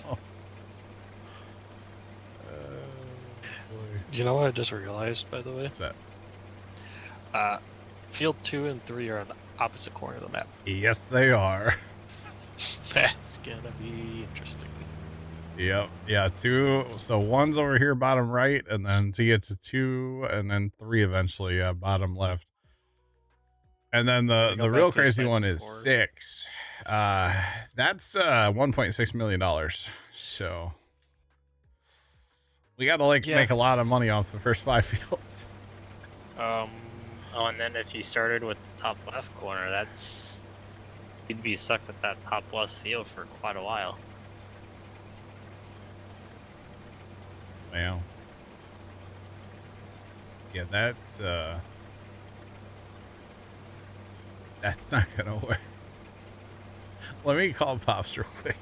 You know what I just realized, by the way? What's that? Field 2 and 3 are on the opposite corner of the map. Yes, they are. That's gonna be interesting. Yep. Yeah. 2. So 1's over here, bottom right, and then to get to 2, and then 3 eventually, bottom left. And then the real crazy one is 6. That's $1.6 million. So we got to make a lot of money off the first 5 fields. Oh, and then if you started with the top left corner, you'd be stuck with that top left field for quite a while. Wow. Yeah, that's not gonna work. Let me call Pops real quick.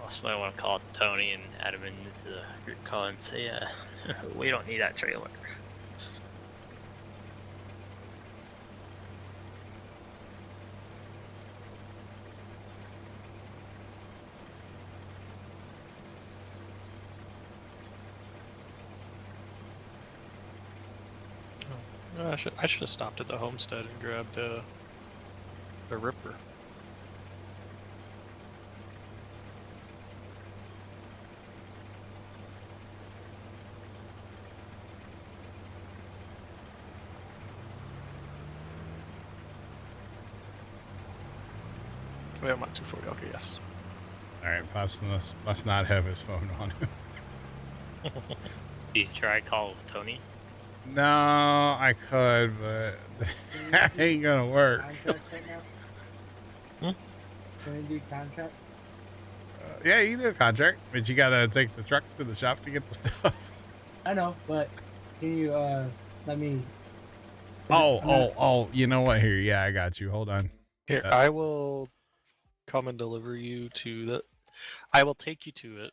Also, I want to call Tony and add him into the group call and say, we don't need that trailer. I should have stopped at the homestead and grabbed the ripper. Wait, I'm at 240. Okay, yes. All right, Pops must not have his phone on him. Did you try call Tony? No, I could, but that ain't gonna work. Contracts right now? Hmm? Can we do contracts? Yeah, you do a contract, but you gotta take the truck to the shop to get the stuff. I know, but can you let me? Oh, you know what? Here, yeah, I got you. Hold on. Here, I will come and deliver you to the. I will take you to it.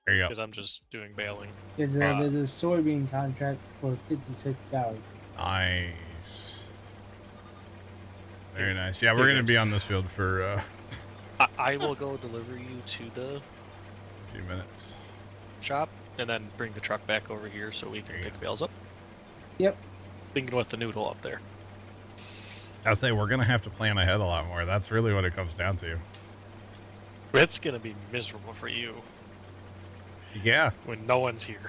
There you go. Because I'm just doing bailing. There's a soybean contract for $56. Nice. Very nice. Yeah, we're gonna be on this field for I will go deliver you to the few minutes. shop and then bring the truck back over here so we can pick bales up. Yep. Thinking with the noodle up there. I'll say we're gonna have to plan ahead a lot more. That's really what it comes down to. It's gonna be miserable for you. Yeah. When no one's here.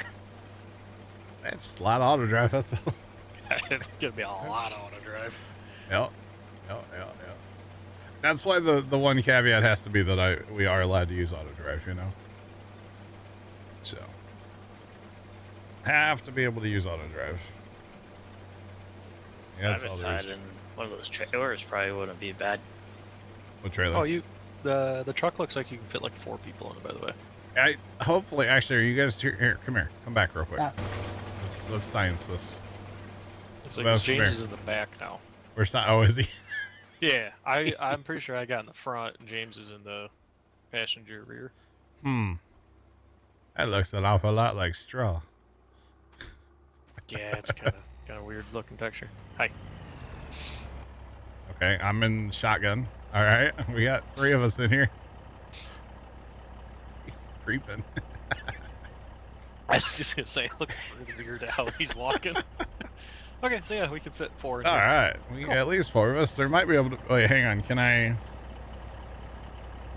That's a lot of auto drive. That's all. It's gonna be a lot of auto drive. Yep. That's why the one caveat has to be that we are allowed to use auto drive, you know. So have to be able to use auto drive. Yeah, Side by side in one of those trailers probably wouldn't be bad. What trailer? Oh, the truck looks like you can fit like 4 people in it, by the way. Hopefully, actually, are you guys here? Come here. Come back real quick. Yeah. Let's science this. It's like James is in the back now. Where's oh, is he? Yeah, I'm pretty sure I got in the front and James is in the passenger rear. That looks an awful lot like straw. Yeah, it's kind of weird looking texture. Hi. Okay, I'm in shotgun. All right, we got 3 of us in here. He's creeping. I was just gonna say, look really weird how he's walking. Okay, so yeah, we can fit 4 in All here. right, we got at least 4 of us. There might be able to. Wait, hang on. Can I?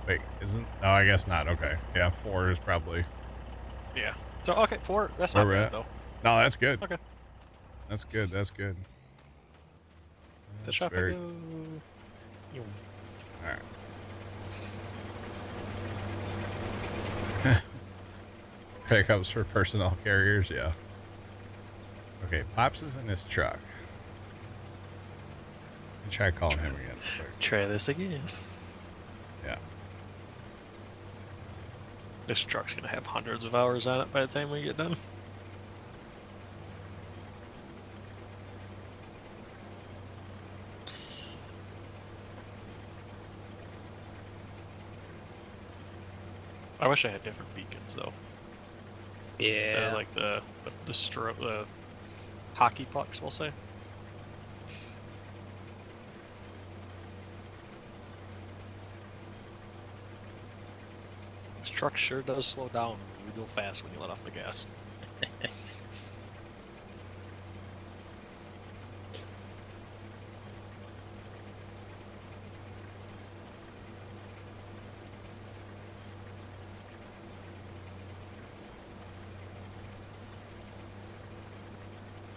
Wait, isn't? Oh, I guess not. Okay, yeah, 4 is probably. Yeah. So okay, 4. That's not bad though. No, that's good. Okay. That's good. That's good. The shop. Very... All right. Pickups for personnel carriers, yeah. Okay, Pops is in his truck. Let me try calling him again. Try this again. Yeah. This truck's gonna have hundreds of hours on it by the time we get done. I wish I had different beacons though. Yeah. Like the hockey pucks, we'll say. This truck sure does slow down real fast when you let off the gas.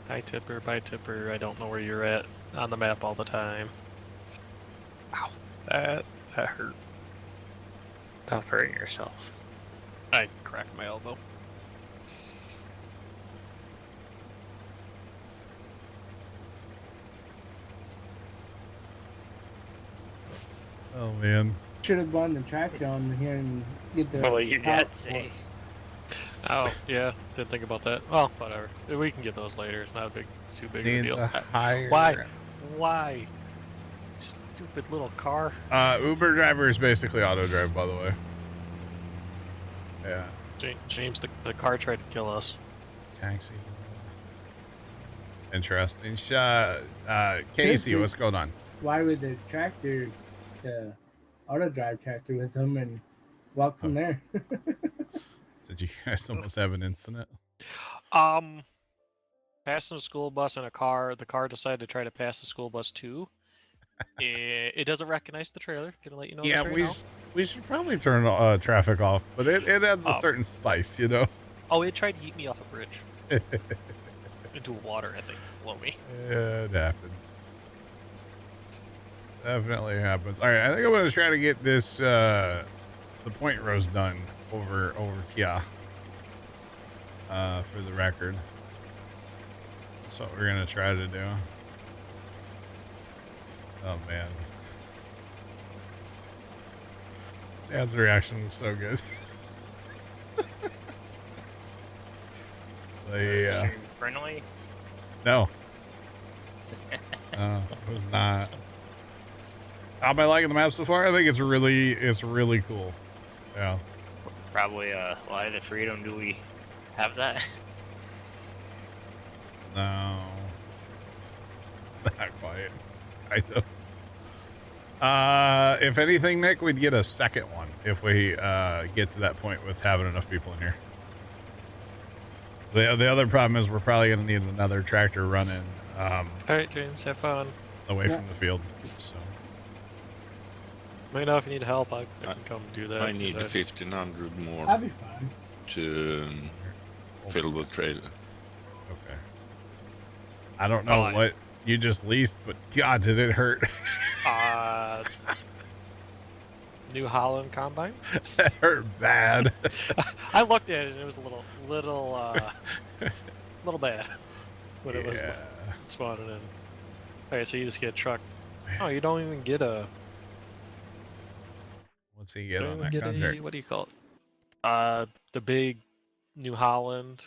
Hi Tipper, bye Tipper, I don't know where you're at on the map all the time. Ow, that hurt. Stop hurting yourself. I cracked my elbow. Oh man. Should have gone the track down here and get the. What will your dad say? Oh, yeah, didn't think about that. Well, whatever. We can get those later. It's not too big of a deal. Why? Stupid little car. Uber driver is basically auto drive, by the way. Yeah. James, the car tried to kill us. Taxi. Interesting shot. Casey, what's going on? Why would the auto drive tractor with them and walk from there? Did you guys almost have an incident? Passing a school bus in a car. The car decided to try to pass the school bus too. It doesn't recognize the trailer. Gonna let you know. Yeah, we should probably turn traffic off, but it adds a certain spice, you know. Oh, it tried to eat me off a bridge into water. I think below me. Yeah, it happens. It definitely happens. All right, I think I'm gonna try to get this the point rows done over here. For the record, that's what we're gonna try to do. Oh man. Dad's reaction was so good. Yeah. Stream friendly? No. It was not. How am I liking the map so far? I think it's really cool. Yeah. Probably Light of Freedom. Do we have that? No. Not quite. Kind of. If anything, Nick, we'd get a second one if we get to that point with having enough people in here. The other problem is we're probably going to need another tractor running All right, James, have fun. away from the field. So. Let me know if you need help. I can come do that. I need 1,500 more I'll be fine. to fill the trailer. Okay. I don't know what you just leased, but God, did it hurt? New Holland combine. That hurt bad. I looked at it and it was a little bad when it was spawning in. Okay, so you just get a truck. Oh, you don't even get a. What's he get on that contract? What do you call it? The big New Holland,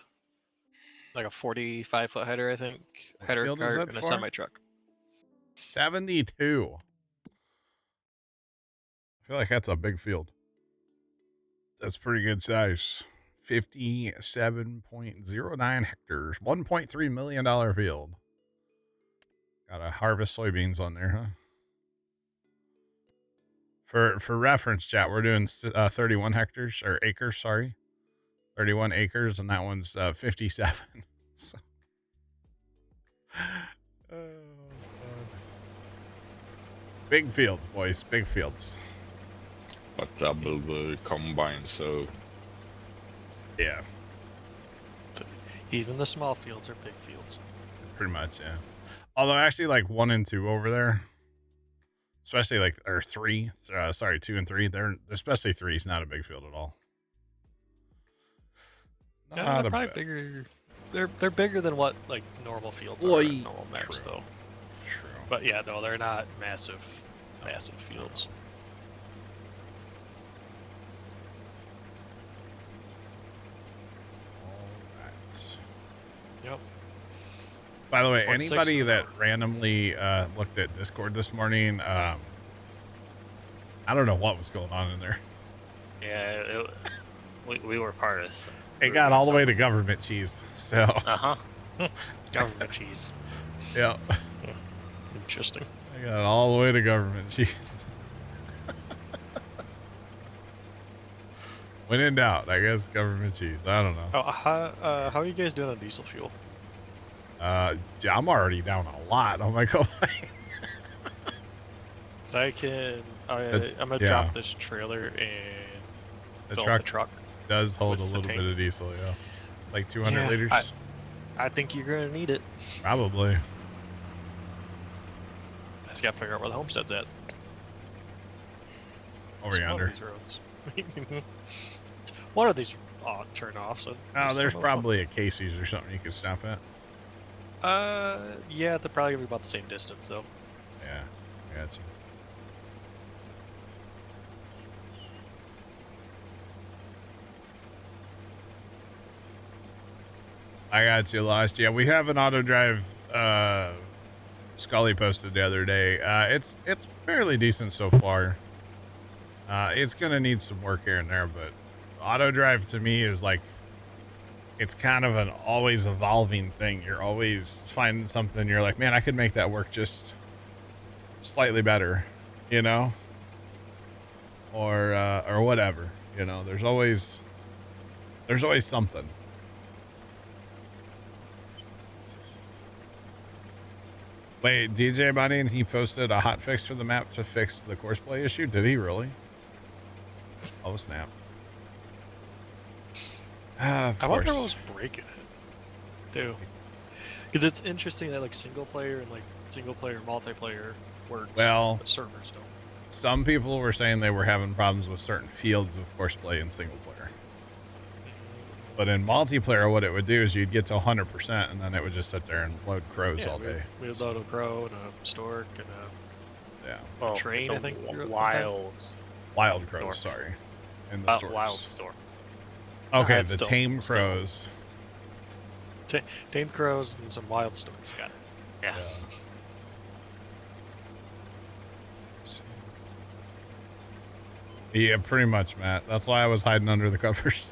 like a 45-foot header, I think. What Header field is cart that and a for? semi truck. 72. I feel like that's a big field. That's pretty good size. 57.09 hectares. $1.3 million field. Gotta harvest soybeans on there, huh? For reference, chat, we're doing 31 hectares, or acres, sorry. 31 acres, and that one's 57. So. Big fields, boys. Big fields. But double the combine, so Yeah, Even the small fields are big fields. pretty much, yeah. Although actually, like 1 and 2 over there, especially like, or 3, sorry, 2 and 3, they're, especially 3 is not a big field at all. Yeah, they're probably bigger. They're bigger than what like normal fields are in normal maps, though. True. But yeah, no, they're not massive fields. Yep. By the way, 0.6 anybody or that whatever. randomly looked at Discord this morning, I don't know what was going on in there. Yeah, we were part of this. It got all the way to government cheese. So, Government cheese. yeah, Interesting. I got all the way to government cheese. When in doubt, I guess government cheese. I don't know. Oh, how are you guys doing on diesel fuel? I'm already down a lot on my combine. So I'm gonna drop this trailer and fill up the truck. Does hold a with the little tank. bit of diesel, yeah. It's like 200 Yeah, liters. I think you're gonna need it. Probably. I just gotta figure out where the homestead's at. Over Some yonder. of these roads. One of these turn off. So Oh, there's no probably a Casey's or something you could stop at. yeah, they're probably gonna be about the same distance though. Yeah, gotcha. I got you, Lost. Yeah, we have an auto drive. Scully posted the other day. It's fairly decent so far. It's gonna need some work here and there, but auto drive to me is like, it's kind of an always evolving thing. You're always finding something. You're like, man, I could make that work just slightly better, you know, or whatever. You know, there's always something. Wait, DJ Bunny, and he posted a hot fix for the map to fix the courseplay issue. Did he really? Oh snap! I wonder what was breaking it, too. Because it's interesting that like single player and like single player multiplayer works. Well, but servers don't. Some people were saying they were having problems with certain fields of courseplay in single player. But in multiplayer, what it would do is you'd get to 100%, and then it would just sit there and load crows all day. We would load a crow and a stork and a Yeah. Well, train, it's a I think. wild Wild crows, Store. sorry. In the stores. Wild store. Okay, It's the still- tame still- crows. Tame crows and some wild stories. Got it. Yeah. Yeah, pretty much, Matt. That's why I was hiding under the covers.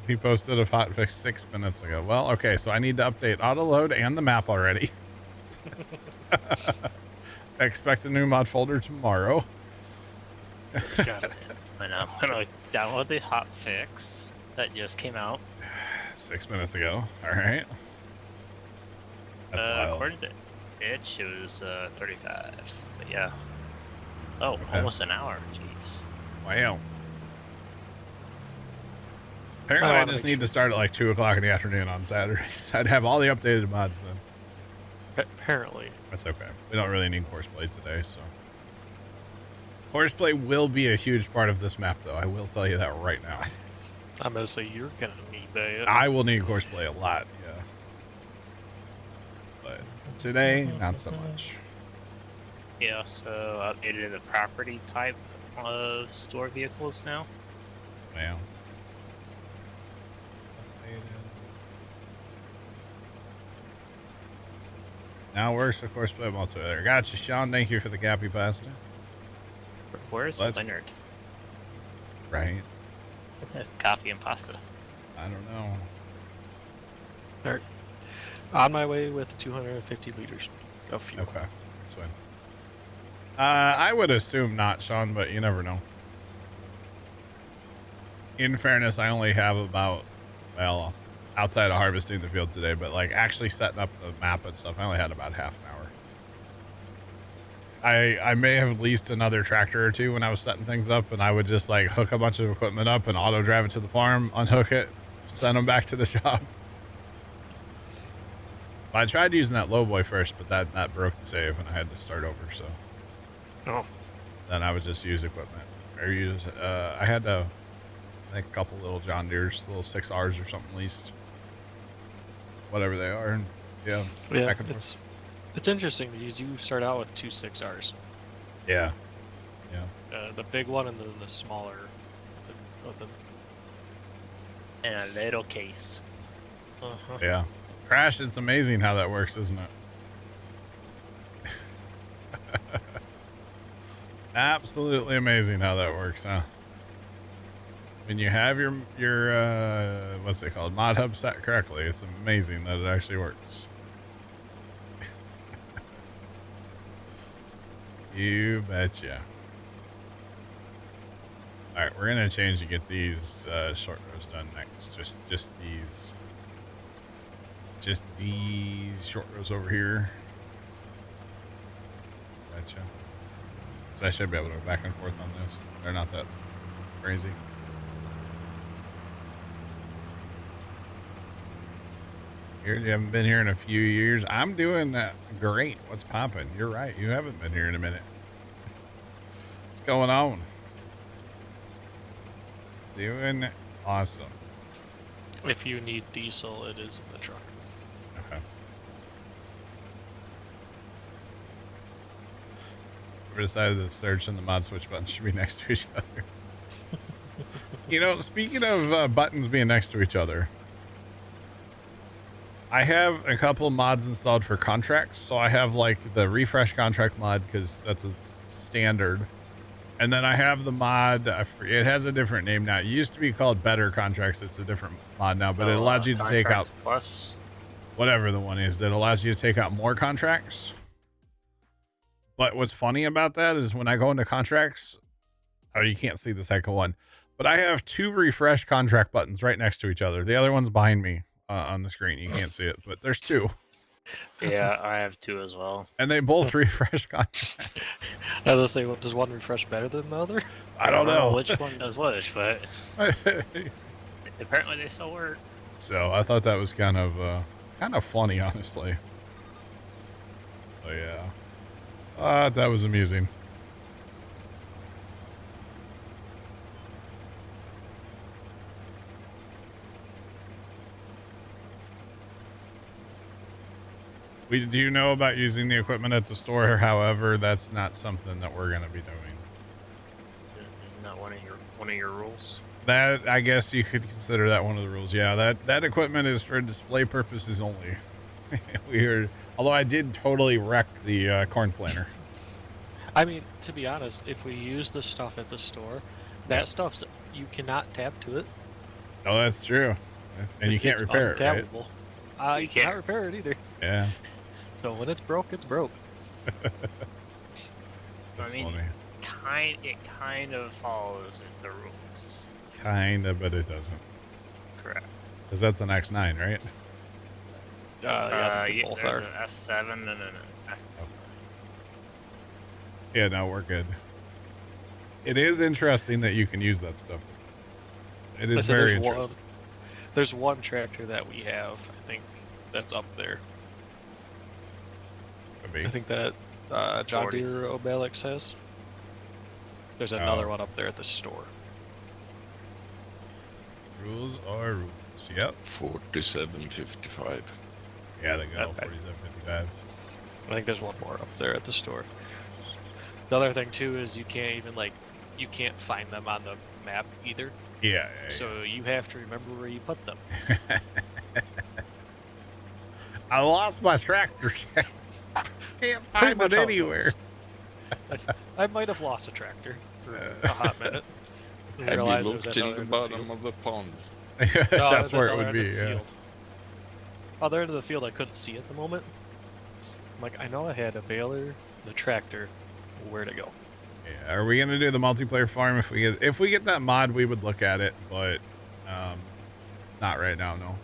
He posted a hotfix 6 minutes ago. Well, okay, so I need to update autoload and the map already. Expect a new mod folder tomorrow. Got it. And I'm gonna download the hotfix that just came out. 6 minutes ago. All right. That's wild. According to it shows 35. But yeah. Oh, Okay. almost an hour. Jeez. Wow. Apparently, I just need to start at like 2 o'clock in the afternoon on Saturdays. I'd have all the updated mods then. Apparently. That's okay. We don't really need horseplay today, so. Horseplay will be a huge part of this map, though. I will tell you that right now. I'm gonna say you're gonna need that. I will need horseplay a lot, yeah. But today, not so much. Yeah, so updated the property type of store vehicles now. Wow. Now works with horseplay multiplayer. Gotcha, Sean. Thank you for the gappy pasta. Where's Leonard? Right. Coffee and pasta. I don't know. Alright. On my way with 250 liters of fuel. Okay, that's fine. I would assume not, Sean, but you never know. In fairness, I only have about, well, outside of harvesting the field today, but like actually setting up the map and stuff, I only had about half an hour. I may have leased another tractor or two when I was setting things up, and I would just like hook a bunch of equipment up and auto drive it to the farm, unhook it, send them back to the shop. I tried using that lowboy first, but that broke the save and I had to start over, so. Oh. Then I would just use equipment. Or use, I had I think a couple little John Deere's, little 6Rs or something leased. Whatever they are, and yeah. Yeah, back and forth. it's interesting because you start out with 2 6Rs. Yeah. Yeah. The big one and then the smaller. In a little case. Uh-huh. Yeah. Crash, it's amazing how that works, isn't it? Absolutely amazing how that works, huh? When you have your what's it called, mod hub set correctly, it's amazing that it actually works. You betcha. All right, we're gonna change to get these short rows done next. Just these short rows over here. Gotcha. So I should be able to go back and forth on this. They're not that crazy. Here, you haven't been here in a few years. I'm doing great. What's popping? You're right. You haven't been here in a minute. What's going on? Doing awesome. If you need diesel, it is in the truck. Okay. We decided the search and the mod switch buttons should be next to each other. You know, speaking of buttons being next to each other, I have a couple mods installed for contracts. So I have like the refresh contract mod because that's a standard. And then I have the mod, it has a different name now. It used to be called Better Contracts. It's a different mod now, but it allows you to take out plus whatever the one is that allows you to take out more contracts. But what's funny about that is when I go into contracts, oh, you can't see the second one, but I have 2 refresh contract buttons right next to each other. The other one's behind me on the screen. You can't see it, but there's 2. Yeah, I have 2 as well. And they both refresh contracts. As I say, well, does one refresh better than the other? I don't know which one does which, but apparently they still work. So I thought that was kind of funny, honestly. Oh yeah. That was amusing. We do know about using the equipment at the store. However, that's not something that we're going to be doing. Isn't that one of your rules? That, I guess you could consider that one of the rules. Yeah, that equipment is for display purposes only. Weird. Although I did totally wreck the corn planter. I mean, to be honest, if we use the stuff at the store, that stuff's you cannot tap to it. Oh, that's true. And you can't repair it, right? You can't repair it either. Yeah. So when it's broke, it's broke. That's I mean, funny. it kind of follows the rules. Kinda, but it doesn't. Correct. Because that's an X9, right? Yeah, I think they both there's are. an S7 and an X9. Yeah, no, we're good. It is interesting that you can use that stuff. It is very interesting. There's one tractor that we have, I think, that's up there. Could be. I think that John Deere Obelix has. There's another one up there at the store. Rules are rules. Yep. 47.55. Yeah, they go 47.55. I think there's one more up there at the store. The other thing too is you can't even you can't find them on the map either. Yeah. So you have to remember where you put them. I lost my tractor. Can't find it anywhere. I might have lost a tractor for a hot minute. Have you looked in the bottom of the pond? That's where it would be, yeah. Other end of the field I couldn't see at the moment. I'm like, I know I had a baler, the tractor, where to go. Yeah, are we gonna do the multiplayer farm? If we get that mod, we would look at it, but not right now, no.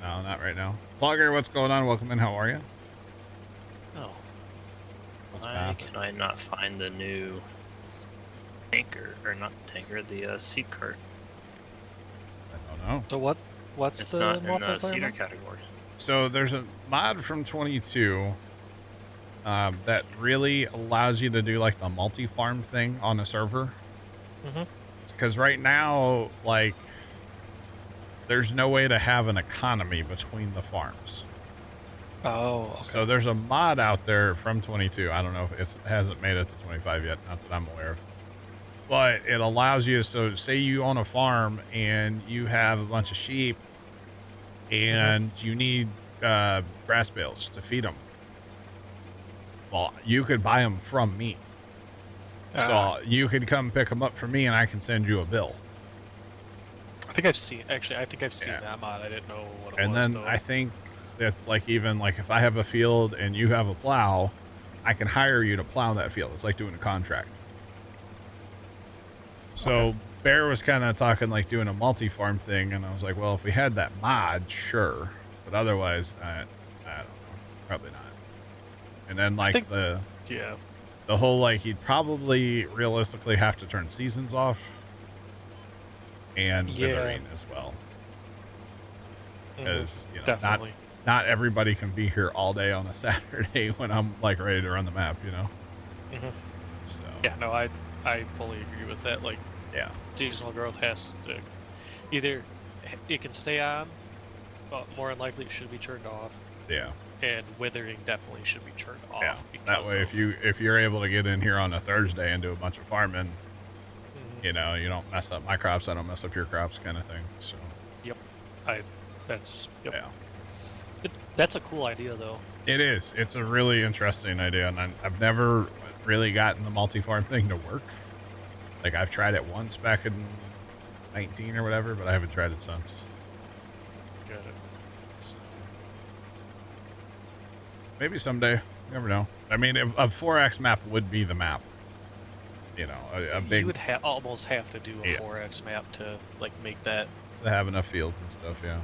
No, not right now. Plugger, what's going on? Welcome in, how are you? Oh. Why can I not find the new tanker, or not tanker, the seed cart? I don't know. So what's it's the not in the multiplayer cedar mod? category. So there's a mod from 22 that really allows you to do like the multi-farm thing on a server. Because right now, like, there's no way to have an economy between the farms. Oh, okay. So there's a mod out there from 22. I don't know if it hasn't made it to 25 yet, not that I'm aware of. But it allows you, so say you own a farm and you have a bunch of sheep and you need grass bales to feed them. Well, you could buy them from me. So you could come pick them up from me and I can send you a bill. I think I've seen that mod. I didn't know what it was. And then though. I think that's like, even like if I have a field and you have a plow, I can hire you to plow that field. It's like doing a contract. So Bear was kind of talking like doing a multi-farm thing, and I was like, well, if we had that mod, sure, but otherwise, I don't know, probably not. And then like the whole, like, he'd probably realistically have to turn seasons off and withering as well, because you know, not everybody can be here all day on a Saturday when I'm like ready to run the map, you know. So yeah, no, I fully agree with that. Like, yeah, seasonal growth has to either it can stay on, but more than likely it should be turned off. Yeah. And withering definitely should be turned off. Yeah. That way, if you're able to get in here on a Thursday and do a bunch of farming, you know, you don't mess up my crops, I don't mess up your crops, kind of thing. So. Yep. That's a cool idea, though. It is. It's a really interesting idea, and I've never really gotten the multi-farm thing to work. Like, I've tried it once back in 19 or whatever, but I haven't tried it since. Got it. So, maybe someday. You never know. I mean, a 4X map would be the map. You know, a big... You would almost have to do a 4X map to, like, make that... To have enough fields and stuff, yeah.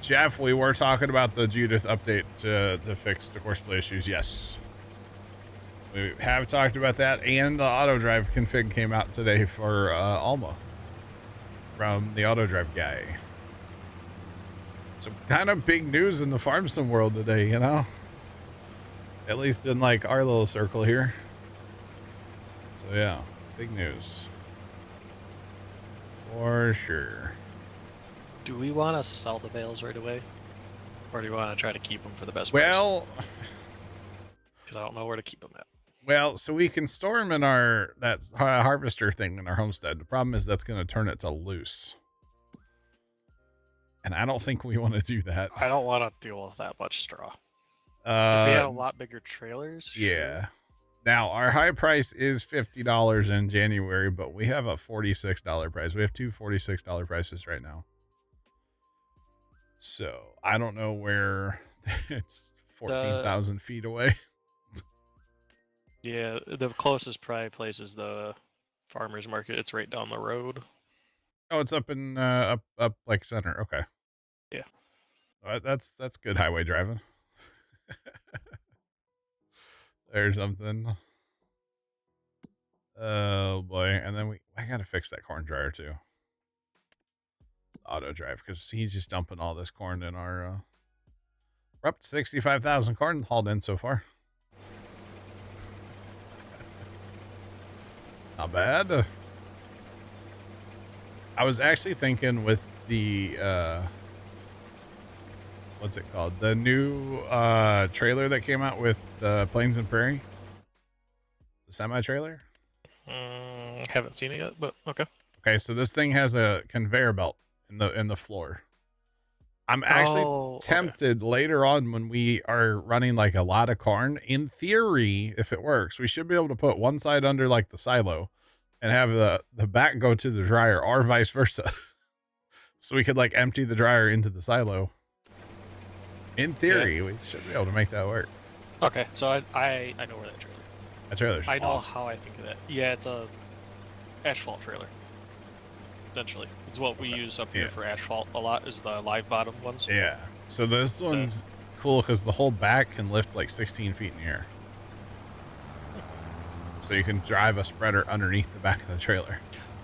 Jeff, we were talking about the Judith update to fix the courseplay issues. Yes. We have talked about that, and the auto drive config came out today for Alma from the auto drive guy. So kind of big news in the farmsome world today, you know? At least in like our little circle here. So yeah, big news. For sure. Do we want to sell the bales right away? Or do you want to try to keep them for the best price? Well, because I don't know where to keep them at. Well, so we can store them in that harvester thing in our homestead. The problem is that's going to turn it to loose. And I don't think we want to do that. I don't want to deal with that much straw. If we had a lot bigger trailers, yeah. Sure. Now, our high price is $50 in January, but we have a $46 price. We have two $46 prices right now. So I don't know where it's 14,000 feet away. Yeah, the closest probably place is the farmer's market. It's right down the road. Oh, it's up in up like center. Okay. Yeah. That's good highway driving. There's something. Oh boy, and then I gotta fix that corn dryer too. Auto drive, because he's just dumping all this corn in our. We're up to 65,000 corn hauled in so far. Not bad. I was actually thinking with the what's it called? The new trailer that came out with the Plains and Prairie. The semi-trailer. Haven't seen it yet, but okay. Okay, so this thing has a conveyor belt in the floor. I'm actually tempted later on when we are running like a lot of corn. In theory, if it works, we should be able to put one side under like the silo and have the back go to the dryer, or vice versa. So we could like empty the dryer into the silo. In theory, we should be able to make that work. Okay, so I know where that trailer. That trailer's I know awesome. how I think of that. Yeah, it's a asphalt trailer. Essentially, it's what we use up here for asphalt a lot. Is the live bottom ones. Yeah. So this one's cool because the whole back can lift like 16 feet in the air. So you can drive a spreader underneath the back of the trailer.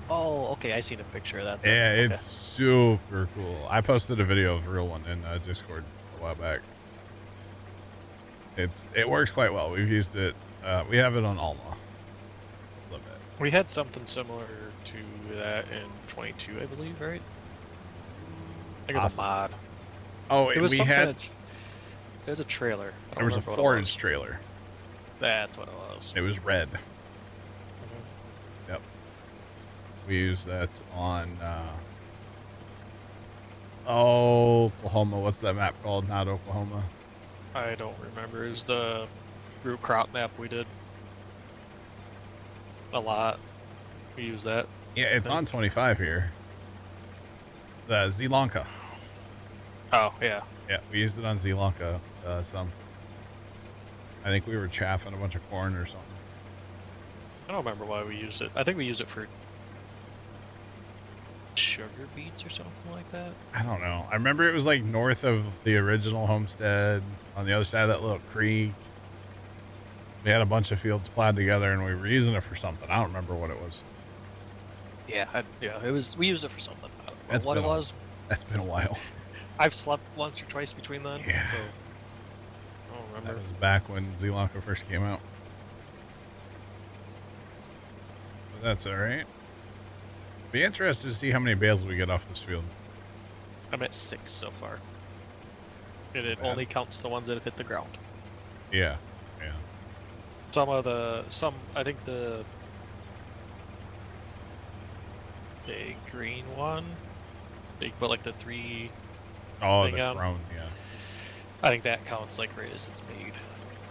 Oh, okay. I seen a picture of that. Yeah, it's super cool. I posted a video of a real one in Discord a while back. It works quite well. We've used it. We have it on Alma. A little bit. We had something similar to that in 22, I believe, right? I think it was a mod. Oh, it was we some had. It was a trailer. There was a forage trailer. That's what it was. It was red. Yep. We use that on Oklahoma. What's that map called? Not Oklahoma. I don't remember. It was the root crop map we did. A lot. We use that. Yeah, it's on 25 here. The Zilanka. Oh, yeah. Yeah, we used it on Zilanka some. I think we were chaffing a bunch of corn or something. I don't remember why we used it. I think we used it for sugar beets or something like that. I don't know. I remember it was like north of the original homestead on the other side of that little creek. We had a bunch of fields plowed together and we were using it for something. I don't remember what it was. Yeah, it was. We used it for something. I don't know That's what it was. That's been a while. I've slept once or twice between then. Yeah. So I don't remember. That was back when Zilanka first came out. But that's all right. Be interested to see how many bales we get off this field. I'm at 6 so far. And it only counts the ones that have hit the ground. Yeah. Yeah. I think the big green one, big, but like the 3. Oh, the crown, yeah. I think that counts like right as it's made.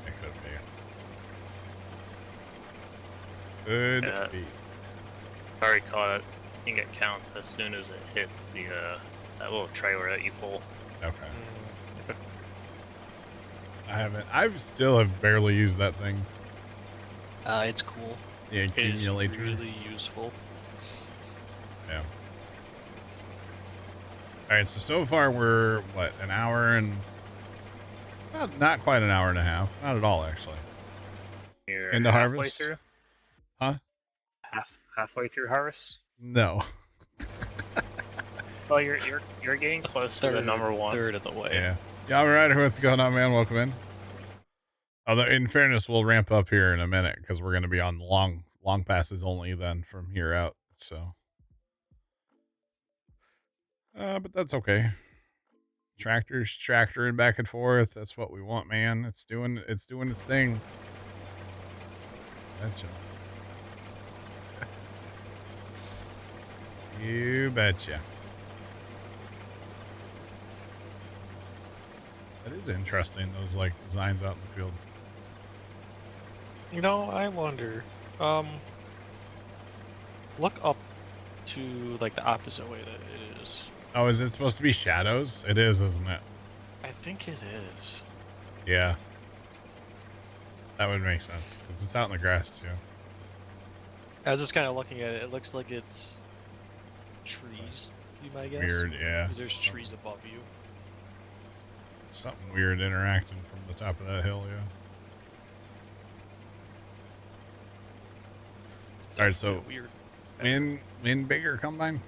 It could be. Could be. I already caught it. I think it counts as soon as it hits the that little trailer that you pull. Okay. I haven't. I've barely used that thing. It's cool. The accumulator. It's really useful. Yeah. All right. So far we're what, an hour and not quite an hour and a half. Not at all, actually. You're into halfway harvest. through? Huh? Halfway through harvest? No. Well, you're getting close to the number 1. Third of the way. Yeah. Yeah. All right. What's going on, man? Welcome in. Although, in fairness, we'll ramp up here in a minute because we're going to be on long passes only then from here out. So. But that's okay. Tractor's tractoring back and forth. That's what we want, man. It's doing its thing. Betcha. You betcha. That is interesting, those like designs out in the field. You know, I wonder. Look up to like the opposite way that it is. Oh, is it supposed to be shadows? It is, isn't it? I think it is. Yeah. That would make sense, because it's out in the grass, too. I was just kind of looking at it. It looks like it's trees, you might guess. Weird, yeah. Because there's trees above you. Something weird interacting from the top of that hill, yeah. All right, so weird. Win bigger combine?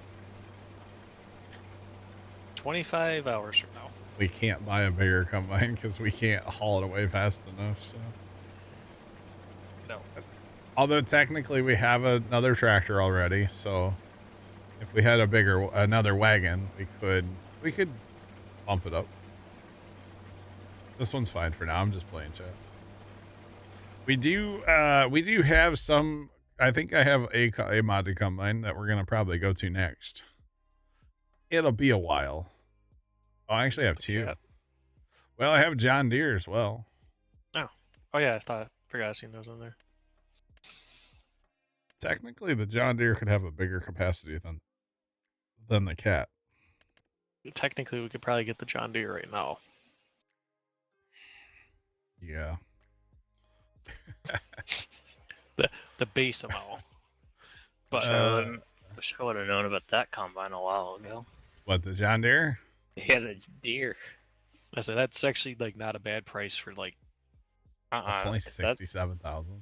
25 hours from now. We can't buy a bigger combine because we can't haul it away fast enough, so. No. Although technically we have another tractor already, so if we had another wagon, we could bump it up. This one's fine for now. I'm just playing chat. We do have some. I think I have a modded combine that we're gonna probably go to next. It'll be a while. Oh, I actually have two. Cat. Well, I have John Deere as well. Oh yeah, I forgot I seen those on there. Technically, the John Deere could have a bigger capacity than the Cat. Technically, we could probably get the John Deere right now. Yeah. the base amount. But wish I would have known about that combine a while ago. What, the John Deere? Yeah, the deer. I said that's actually like not a bad price for like. That's only 67,000.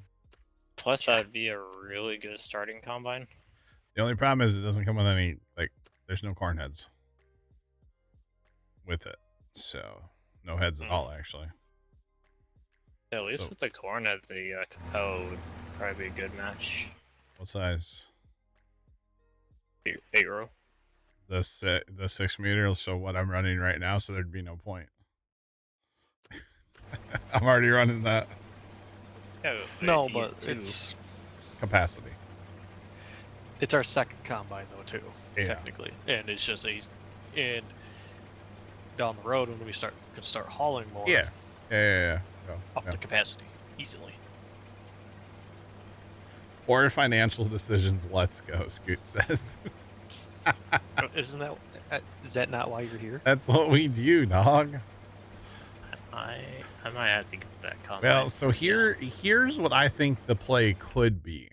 Plus, that'd be a really good starting combine. The only problem is it doesn't come with any, like, there's no corn heads with it. So, no heads at all, actually. Yeah, at least with the corn at the Capel would probably be a good match. What size? 8 row. The 6 meter, so what I'm running right now, so there'd be no point. I'm already running that. Yeah, no, but it's capacity. It's our second combine though too, yeah. Technically, and it's just and down the road when we can start hauling more. Yeah. Go. Up the capacity easily. For financial decisions, let's go. Scoot says. Is that not why you're here? That's what we do, dog. I might have to get that combine. Well, so here's what I think the play could be.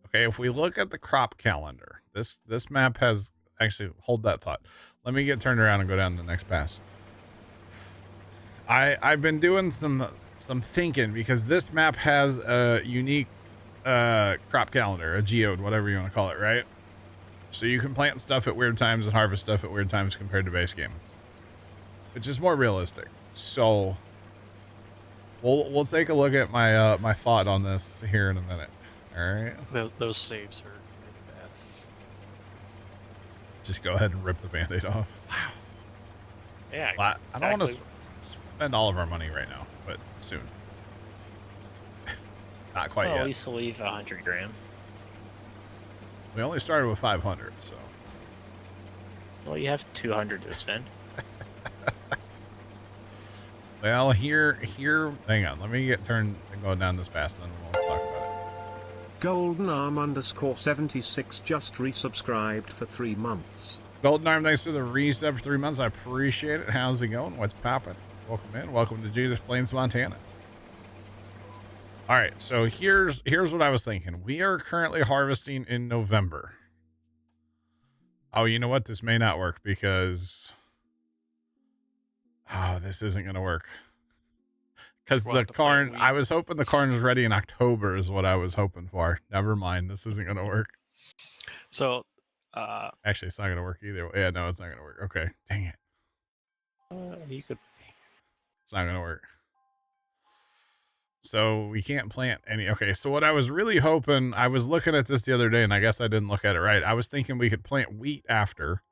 Okay, if we look at the crop calendar, this map has actually hold that thought. Let me get turned around and go down to the next pass. I've been doing some thinking because this map has a unique crop calendar, a geode, whatever you want to call it, right? So you can plant stuff at weird times and harvest stuff at weird times compared to base game, which is more realistic. So we'll take a look at my my thought on this here in a minute. All right. Those saves are really bad. Just go ahead and rip the band-aid off. Wow. Yeah. Well, I don't want to spend all of our money right now, but soon. Not quite yet. At least leave 100 grand. We only started with 500, so. Well, you have 200 to spend. Well, here, hang on. Let me get turned and go down this path, and then we'll talk about it. GoldenArm_76 just resubscribed for 3 months. Golden Arm, thanks for the resub for 3 months. I appreciate it. How's it going? What's popping? Welcome in. Welcome to Judith, Plains, Montana. All right, so here's what I was thinking. We are currently harvesting in November. Oh, you know what? This may not work because... Oh, this isn't going to work. Because the corn, I was hoping the corn was ready in October is what I was hoping for. Never mind. This isn't going to work. So, actually, it's not going to work either. Yeah, no, it's not going to work. Okay. Dang it. You could. It's not going to work. So we can't plant any. Okay. So what I was really hoping, I was looking at this the other day and I guess I didn't look at it right. I was thinking we could plant wheat after